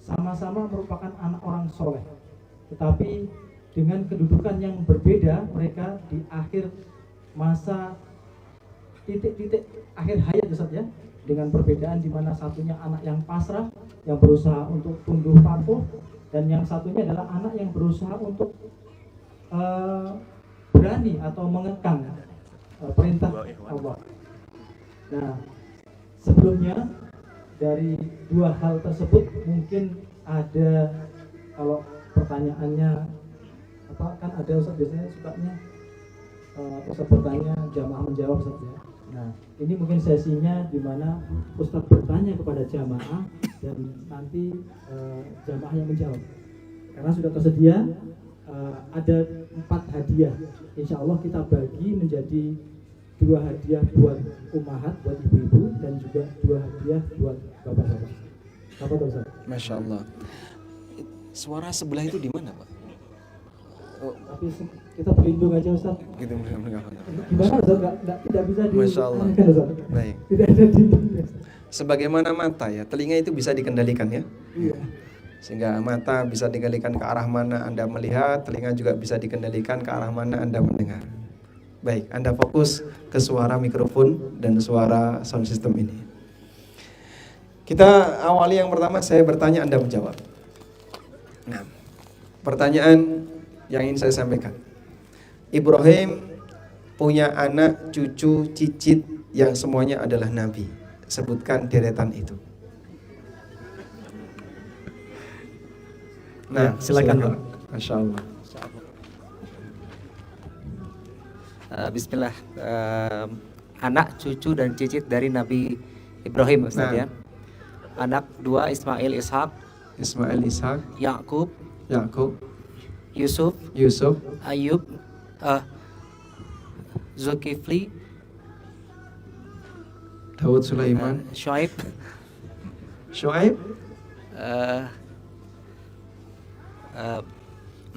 S2: sama-sama merupakan anak orang soleh, tetapi dengan kedudukan yang berbeda mereka di akhir masa titik-titik akhir hayat Ustaz ya, dengan perbedaan di mana satunya anak yang pasrah, yang berusaha untuk tunduk patuh, dan yang satunya adalah anak yang berusaha untuk berani atau mengekang perintah Allah. Nah, sebelumnya dari dua hal tersebut mungkin ada, kalau pertanyaannya kan ada Ustaz biasanya sukanya Ustaz bertanya, jamaah menjawab Ustaz ya. Nah, ini mungkin sesinya di mana Ustaz bertanya kepada jamaah dan nanti jamaah yang menjawab. Karena sudah tersedia ada 4 hadiah. Insya Allah kita bagi menjadi 2 hadiah buat ummahat, buat ibu-ibu, dan juga 2 hadiah buat bapak-bapak. Apa tuh Ustaz?
S1: Masya Allah. Suara sebelah itu di mana Pak?
S2: Tapi kita berlindung aja Ustaz.
S1: Gitu,
S2: Gimana Ustaz? Tidak bisa di
S1: Masya Allah.
S2: Ustaz.
S1: Baik.
S2: Tidak ada dindingnya.
S1: Sebagaimana mata ya, telinga itu bisa dikendalikan ya.
S2: Iya.
S1: Sehingga mata bisa dikendalikan ke arah mana Anda melihat, telinga juga bisa dikendalikan ke arah mana Anda mendengar. Baik, Anda fokus ke suara mikrofon dan suara sound system ini. Kita awali yang pertama, saya bertanya, Anda menjawab. Nah, pertanyaan yang ingin saya sampaikan. Ibrahim punya anak, cucu, cicit yang semuanya adalah nabi. Sebutkan deretan itu. Nah, silakan Pak. Masya Allah.
S3: Bismillah. Anak, cucu dan cicit dari Nabi Ibrahim Ustaz ya. Anak 2 Ismail Ishak,
S1: Ismail Ishak,
S3: Yakub,
S1: Yakub,
S3: Yusuf,
S1: Yusuf,
S3: Ayub, Zulkifli,
S1: Daud, Sulaiman,
S3: Shuaib,
S1: Shuaib,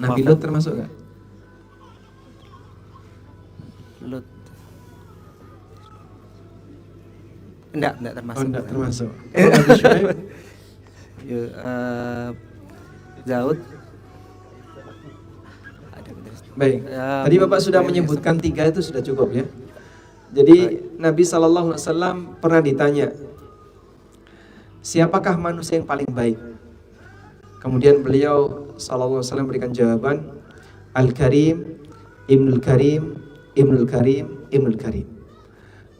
S1: Nabi
S3: Prophet
S1: Lut termasuk nggak?
S3: Lut. Enggak termasuk.
S1: Oh, enggak termasuk. Nabi Shuaib,
S3: Daud.
S1: baik. Tadi Bapak sudah menyebutkan 3 itu sudah cukup ya. Jadi Nabi SAW pernah ditanya, siapakah manusia yang paling baik? Kemudian beliau SAW berikan jawaban, Al-Karim, Ibnul Karim, Ibnul Karim, Ibnul Karim.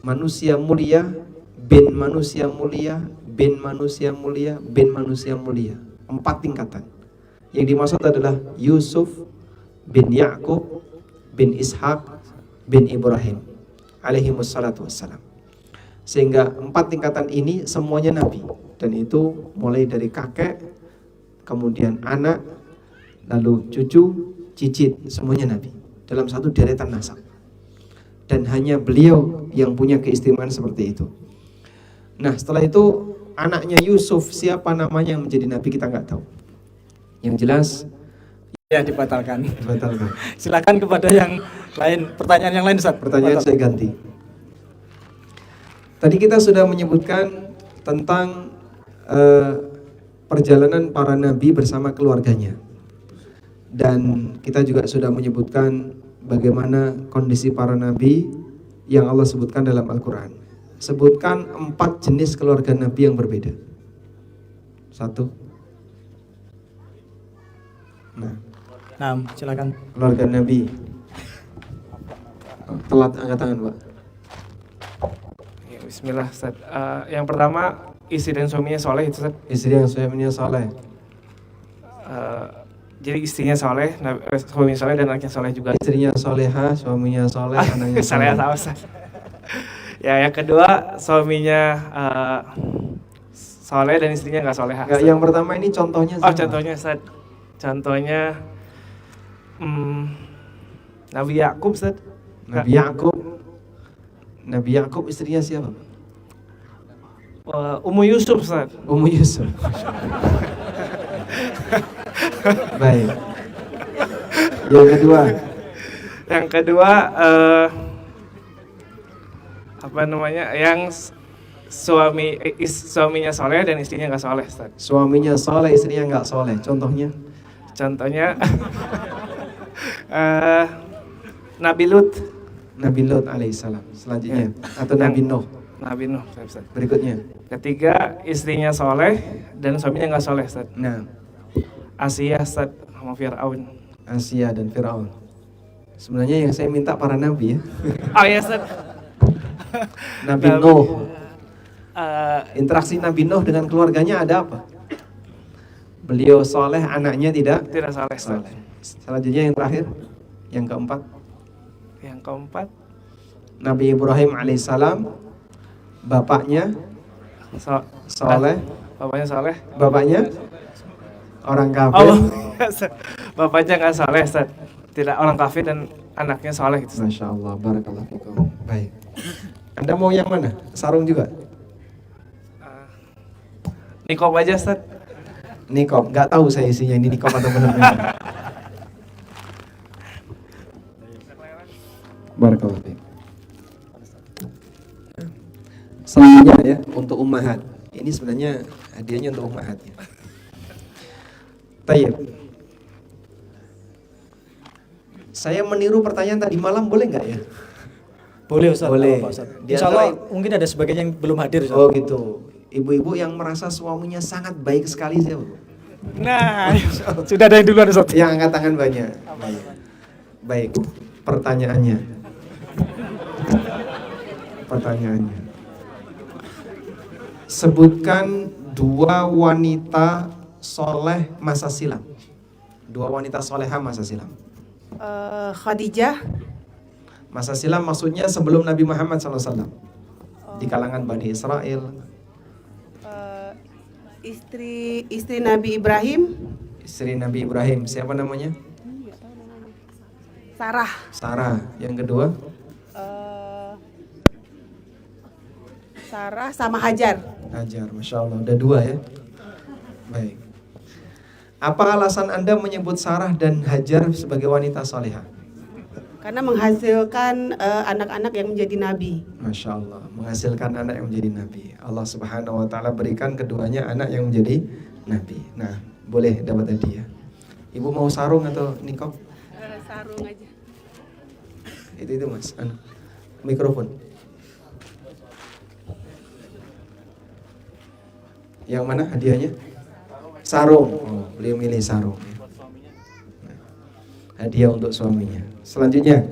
S1: Manusia mulia, bin manusia mulia, bin manusia mulia, bin manusia mulia. 4 tingkatan. Yang dimaksud adalah Yusuf bin Yakub bin Ishak bin Ibrahim alaihimussalatu wassalam. Sehingga 4 tingkatan ini semuanya nabi, dan itu mulai dari kakek, kemudian anak, lalu cucu, cicit, semuanya nabi dalam satu deretan nasab. Dan hanya beliau yang punya keistimewaan seperti itu. Nah, setelah itu anaknya Yusuf, siapa namanya yang menjadi nabi kita nggak tahu. Yang jelas
S4: Ya dibatalkan.
S1: dibatalkan.
S4: Silakan kepada yang lain, pertanyaan yang lain Ustaz.
S1: Pertanyaan saya ganti. Tadi kita sudah menyebutkan tentang perjalanan para nabi bersama keluarganya. Dan kita juga sudah menyebutkan bagaimana kondisi para nabi yang Allah sebutkan dalam Al-Quran. Sebutkan 4 jenis keluarga nabi yang berbeda. 1.
S4: Nah, silakan.
S1: Keluarga nabi. Telat angkat tangan Pak.
S5: Ya, Bismillah Ustaz. Yang pertama istri dan suaminya soleh itu Ustaz.
S1: Istri yang suaminya soleh.
S5: Jadi istrinya soleh, suaminya soleh dan anaknya soleh juga.
S1: Istrinya soleha, suaminya soleh, anaknya
S5: Soleh
S1: soleh.
S5: sama Ustaz. Ya, yang kedua suaminya soleh dan istrinya nggak soleha.
S1: Enggak, yang pertama ini contohnya
S5: Oh,
S1: sama.
S5: contohnya Ustaz. Contohnya Nabi Yakub Ustaz.
S1: Nabi Yakub. Nabi Yakub istrinya siapa?
S5: Ummu Yusuf Ustaz.
S1: Ummu Yusuf. Baik. Yang kedua.
S5: Yang kedua apa namanya? Yang suaminya soleh dan istrinya nggak soleh Ustaz.
S1: Suaminya soleh, istrinya nggak soleh. Contohnya?
S5: Contohnya Nabi Lut.
S1: Nabi Lut alaihissalam. Selanjutnya atau Nabi Nuh.
S5: Nabi Nuh Ustaz.
S1: Berikutnya.
S5: Ketiga istrinya soleh dan suaminya nggak soleh Ustaz.
S1: Nah,
S5: Asia Ustaz sama Fir'aun.
S1: Asia dan Firaun. Sebenarnya yang saya minta para nabi ya.
S5: Oh ya Ustaz.
S1: Nabi Nuh. Interaksi Nabi Nuh dengan keluarganya ada apa? Beliau soleh, anaknya tidak
S5: Tidak soleh Ustaz.
S1: soleh. Selanjutnya yang terakhir, yang keempat,
S5: Yang keempat
S1: Nabi Ibrahim alaihissalam, bapaknya soleh,
S5: bapaknya soleh.
S1: bapaknya orang kafir.
S5: Oh, bapaknya nggak soleh Ustaz. Tidak, orang kafir dan anaknya soleh gitu.
S1: Masya Allah, barakallahu fikum. Baik. Anda mau yang mana? Sarung juga?
S5: Nikob aja Ustaz.
S1: Nikob, nggak tahu saya isinya ini nikob atau benar. Barakallahu fiik. Selanjutnya ya untuk ummahat. Ini sebenarnya hadiahnya untuk ummahat ya. Tayyib. Saya meniru pertanyaan tadi malam boleh nggak ya?
S4: Boleh Ustaz.
S1: Boleh.
S4: Pak Ustaz.
S1: Di
S4: Insya Allah
S1: antara-
S4: mungkin ada sebagian yang belum hadir Ustaz.
S1: Oh gitu. Ibu-ibu yang merasa suaminya sangat baik sekali siapa, Bu?
S4: Nah, sudah ada yang duluan Ustaz.
S1: Yang angkat tangan banyak. Baik. Pertanyaannya. Pertanyaannya. Sebutkan 2 wanita soleh masa silam. 2 wanita soleha masa silam.
S6: Khadijah,
S1: Masa silam maksudnya sebelum Nabi Muhammad SAW. Di kalangan Bani Israel.
S6: istri Nabi Ibrahim,
S1: Istri Nabi Ibrahim. Siapa namanya?
S6: Sarah,
S1: Sarah. Yang kedua?
S6: Sarah sama Hajar.
S1: Hajar. Masya Allah. Udah 2 ya. Baik. Apa alasan Anda menyebut Sarah dan Hajar sebagai wanita soleha?
S6: Karena menghasilkan anak-anak yang menjadi nabi.
S1: Masya Allah, menghasilkan anak yang menjadi nabi. Allah Subhanahu Wa Taala berikan keduanya anak yang menjadi nabi. Nah, boleh dapat hadiah. Ibu mau sarung atau nikob?
S6: Sarung aja.
S1: Itu mas. Mikrofon. Yang mana hadiahnya? Sarung. Oh, beliau milih sarung. Nah, hadiah untuk suaminya. Selanjutnya.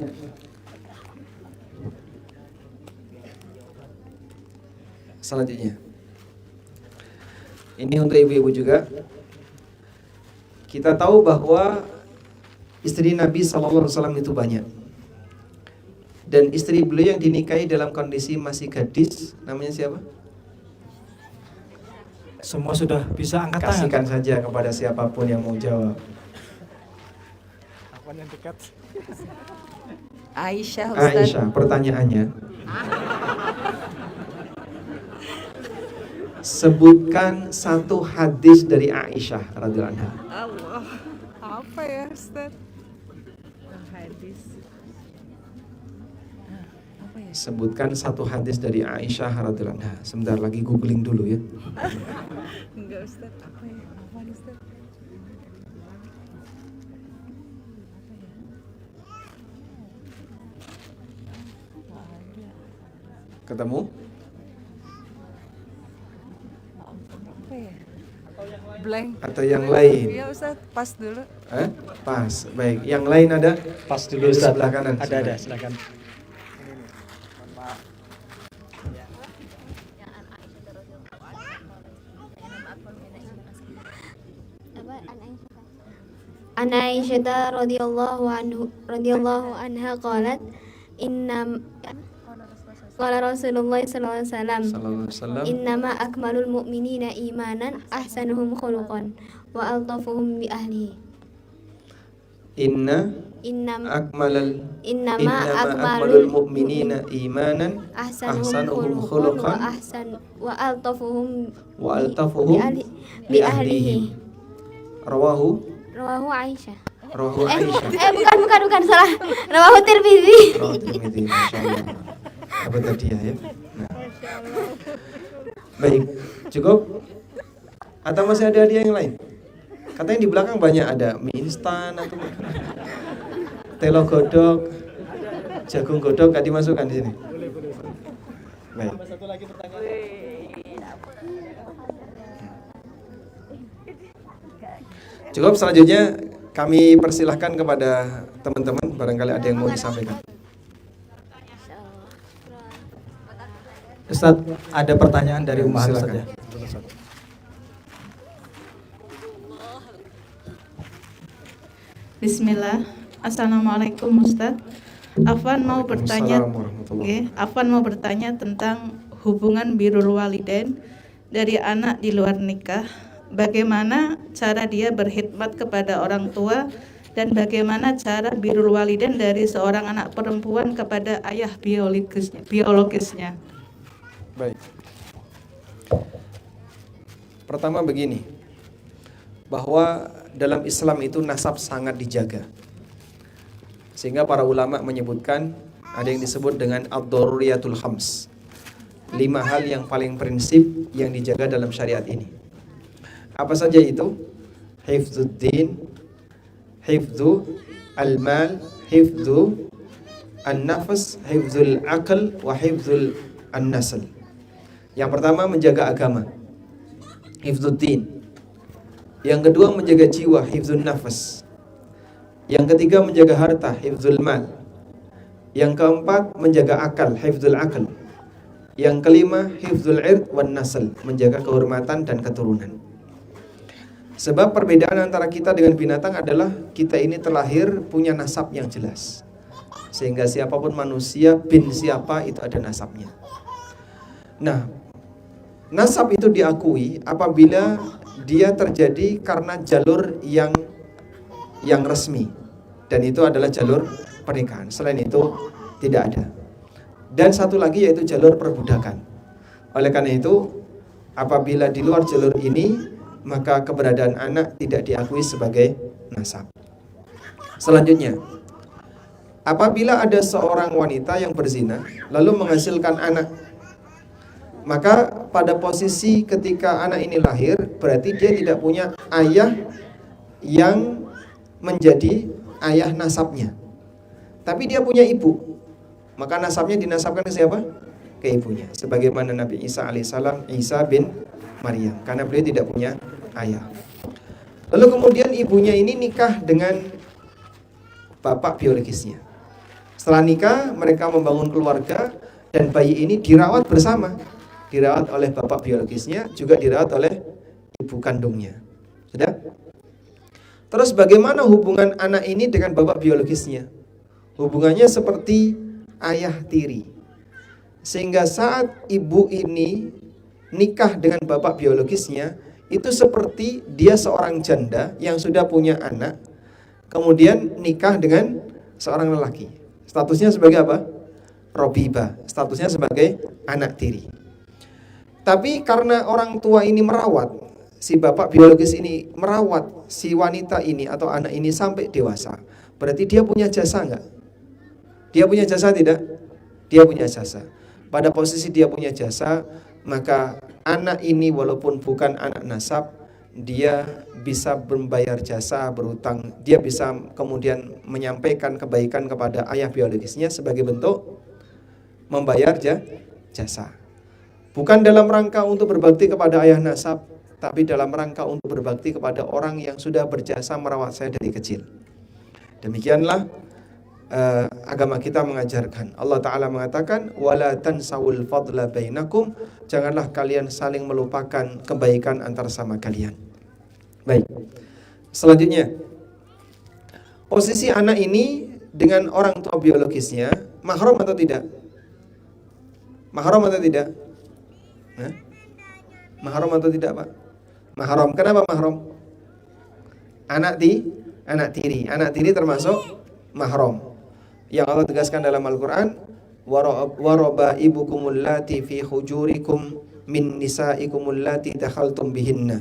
S1: Ini untuk ibu-ibu juga. Kita tahu bahwa istri Nabi SAW itu banyak. Dan istri beliau yang dinikahi dalam kondisi masih gadis, namanya siapa?
S4: Semua sudah bisa angkat tangan.
S1: Kasihkan saja kepada siapapun yang mau jawab.
S4: Apa yang dekat?
S6: Aisyah, Ustaz.
S1: Aisyah, pertanyaannya. Sebutkan 1 hadis dari Aisyah radhiyallahu anha.
S6: Allah. Apa ya, Ustaz? Hadis.
S1: Sebutkan 1 hadis dari Aisyah radhiyallahu anha. Sebentar lagi googling dulu ya.
S6: Enggak, Ustaz. Apa ya? Apa, Ustaz?
S1: Ketemu?
S6: Blank.
S1: Atau yang lain?
S6: Iya, Ustaz. Pas dulu.
S1: Pas. Baik. Yang lain ada?
S4: Pas dulu
S1: Di
S4: Ustaz.
S1: sebelah kanan.
S4: Ada, silakan.
S7: An Aisyah radhiyallahu anha qalat innam qala Rasulullah sallallahu alaihi wasallam
S1: Sallallahu alaihi wasallam.
S7: innama akmalul mu'minina imanan ahsanuhum khuluqan wa altafuhum bi ahlihi innama
S1: akmalul mu'minina imanan
S7: ahsanuhum khuluqan wa altafuhum
S1: wa altafuhum
S7: bi ahlihi
S1: rawahu
S7: Aisyah. Bukan salah. Rawahu Tirmidzi.
S1: Tirmidzi, masyaallah. Apa tadi ya? Nah. Baik, cukup? Atau masih ada hadiah yang lain? Katanya di belakang banyak ada mie instan atau telo godok, jagung godok, gak dimasukkan di sini. Baik. Cukup, selanjutnya kami persilahkan kepada teman-teman barangkali ada yang mau disampaikan.
S4: Ustaz, ada pertanyaan dari Umar Ustaz
S1: Silakan.
S4: ya.
S8: Bismillah. Assalamualaikum Ustaz. Afwan mau bertanya.
S1: Waalaikumsalam warahmatullahi.
S8: Afwan mau bertanya tentang hubungan birrul walidain dari anak di luar nikah. Bagaimana cara dia berkhidmat kepada orang tua dan bagaimana cara birrul walidain dari seorang anak perempuan kepada ayah biologisnya.
S1: Baik. Pertama begini, bahwa dalam Islam itu nasab sangat dijaga. Sehingga para ulama menyebutkan Ada yang disebut dengan ad-daruriyatul khams. 5 hal yang paling prinsip yang dijaga dalam syariat ini. Apa saja itu? Hifdzuddin, hifdzu al-mal, hifdzu an-nafs, hifdzul aql, wa hifdzul an-nasl. Yang pertama menjaga agama, hifdzuddin. Yang kedua menjaga jiwa, hifdzun nafs. Yang ketiga menjaga harta, hifdzul mal. Yang keempat menjaga akal, hifdzul aql. Yang kelima hifdzul ird wan nasl, menjaga kehormatan dan keturunan. Sebab perbedaan antara kita dengan binatang adalah kita ini terlahir punya nasab yang jelas. Sehingga siapapun manusia, bin siapa itu ada nasabnya. Nah, nasab itu diakui apabila dia terjadi karena jalur yang resmi, dan itu adalah jalur pernikahan. Selain itu tidak ada. Dan satu lagi yaitu jalur perbudakan. Oleh karena itu, apabila di luar jalur ini, maka keberadaan anak tidak diakui sebagai nasab. Selanjutnya, apabila ada seorang wanita yang berzina lalu menghasilkan anak, maka pada posisi ketika anak ini lahir, berarti dia tidak punya ayah yang menjadi ayah nasabnya, tapi dia punya ibu. Maka nasabnya dinasabkan ke siapa? Ke ibunya. Sebagaimana Nabi Isa alaihissalam, Isa bin Maryam, karena beliau tidak punya ayah. Lalu kemudian ibunya ini nikah dengan bapak biologisnya. Setelah nikah, mereka membangun keluarga, dan bayi ini dirawat bersama. Dirawat oleh bapak biologisnya, juga dirawat oleh ibu kandungnya. Sudah? Terus bagaimana hubungan anak ini dengan bapak biologisnya? Hubungannya seperti ayah tiri. Sehingga saat ibu ini nikah dengan bapak biologisnya, itu seperti dia seorang janda yang sudah punya anak, kemudian nikah dengan seorang lelaki. Statusnya sebagai apa? Robiba. Statusnya sebagai anak tiri. Tapi karena orang tua ini merawat, si bapak biologis ini merawat si wanita ini atau anak ini sampai dewasa, berarti dia punya jasa enggak? Dia punya jasa tidak? Dia punya jasa. Pada posisi dia punya jasa, maka anak ini walaupun bukan anak nasab, dia bisa membayar jasa, berutang. Dia bisa kemudian menyampaikan kebaikan kepada ayah biologisnya sebagai bentuk membayar jasa. Bukan dalam rangka untuk berbakti kepada ayah nasab, tapi dalam rangka untuk berbakti kepada orang yang sudah berjasa merawat saya dari kecil. Demikianlah agama kita mengajarkan. Allah Ta'ala mengatakan, wala tansawul fadla bainakum, janganlah kalian saling melupakan kebaikan antar sama kalian. Baik, selanjutnya, posisi anak ini dengan orang tua biologisnya mahram atau tidak? Mahram atau tidak? Mahram atau tidak, Pak? Mahram. Kenapa mahram? Anak tiri. Anak tiri termasuk mahram. Yang Allah tegaskan dalam Al-Quran, warabaibukumul lati fi hujurikum min nisaikumul lati dakhaltum bihinna.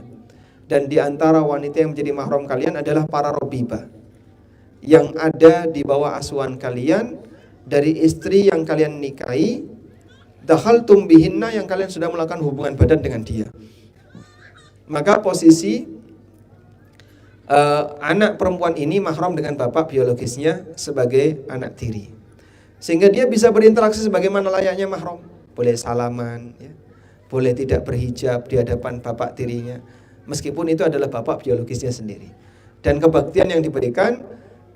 S1: Dan di antara wanita yang menjadi mahram kalian adalah para robibah yang ada di bawah asuhan kalian dari istri yang kalian nikahi, dakhaltum bihinna, yang kalian sudah melakukan hubungan badan dengan dia. Maka posisi anak perempuan ini mahram dengan bapak biologisnya sebagai anak tiri, sehingga dia bisa berinteraksi sebagaimana layaknya mahram. Boleh salaman, ya. Boleh tidak berhijab di hadapan bapak tirinya, meskipun itu adalah bapak biologisnya sendiri. Dan kebaktian yang diberikan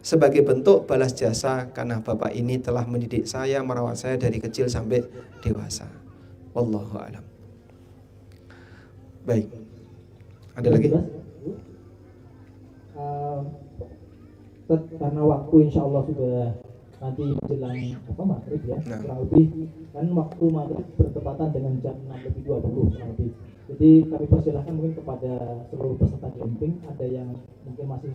S1: sebagai bentuk balas jasa karena bapak ini telah mendidik saya, merawat saya dari kecil sampai dewasa. Wallahu a'lam. Baik, ada lagi?
S2: Karena waktu insya Allah sudah nanti menjelang maghrib ya, kurang lebih kan waktu maghrib bertepatan dengan jam 6:20 kurang lebih. Jadi kami persilahkan mungkin kepada seluruh peserta camping, ada yang mungkin masih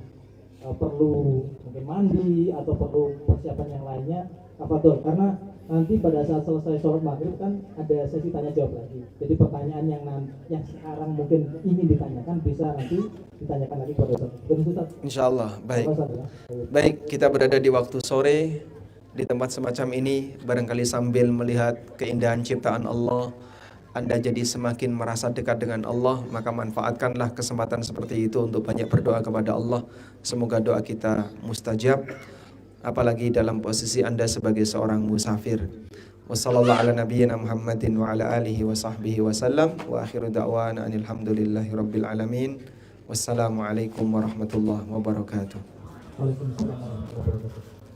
S2: perlu mungkin mandi atau perlu persiapan yang lainnya, tafadhol, karena nanti pada saat selesai sholat maghrib kan ada sesi tanya jawab lagi. Jadi pertanyaan yang sekarang mungkin ingin ditanyakan bisa nanti ditanyakan lagi kepada Ustaz.
S1: Insyaallah. Baik. Baik, kita berada di waktu sore di tempat semacam ini, barangkali sambil melihat keindahan ciptaan Allah, Anda jadi semakin merasa dekat dengan Allah, maka manfaatkanlah kesempatan seperti itu untuk banyak berdoa kepada Allah. Semoga doa kita mustajab, apalagi dalam posisi Anda sebagai seorang musafir. Wassallallahu ala nabiyyina Muhammadin wa ala alihi wa sahbihi wa sallam, wa akhiru da'wana anil hamdulillahi rabbil alamin. Wassalamualaikum warahmatullahi wabarakatuh.
S2: Waalaikumsalam warahmatullahi wabarakatuh.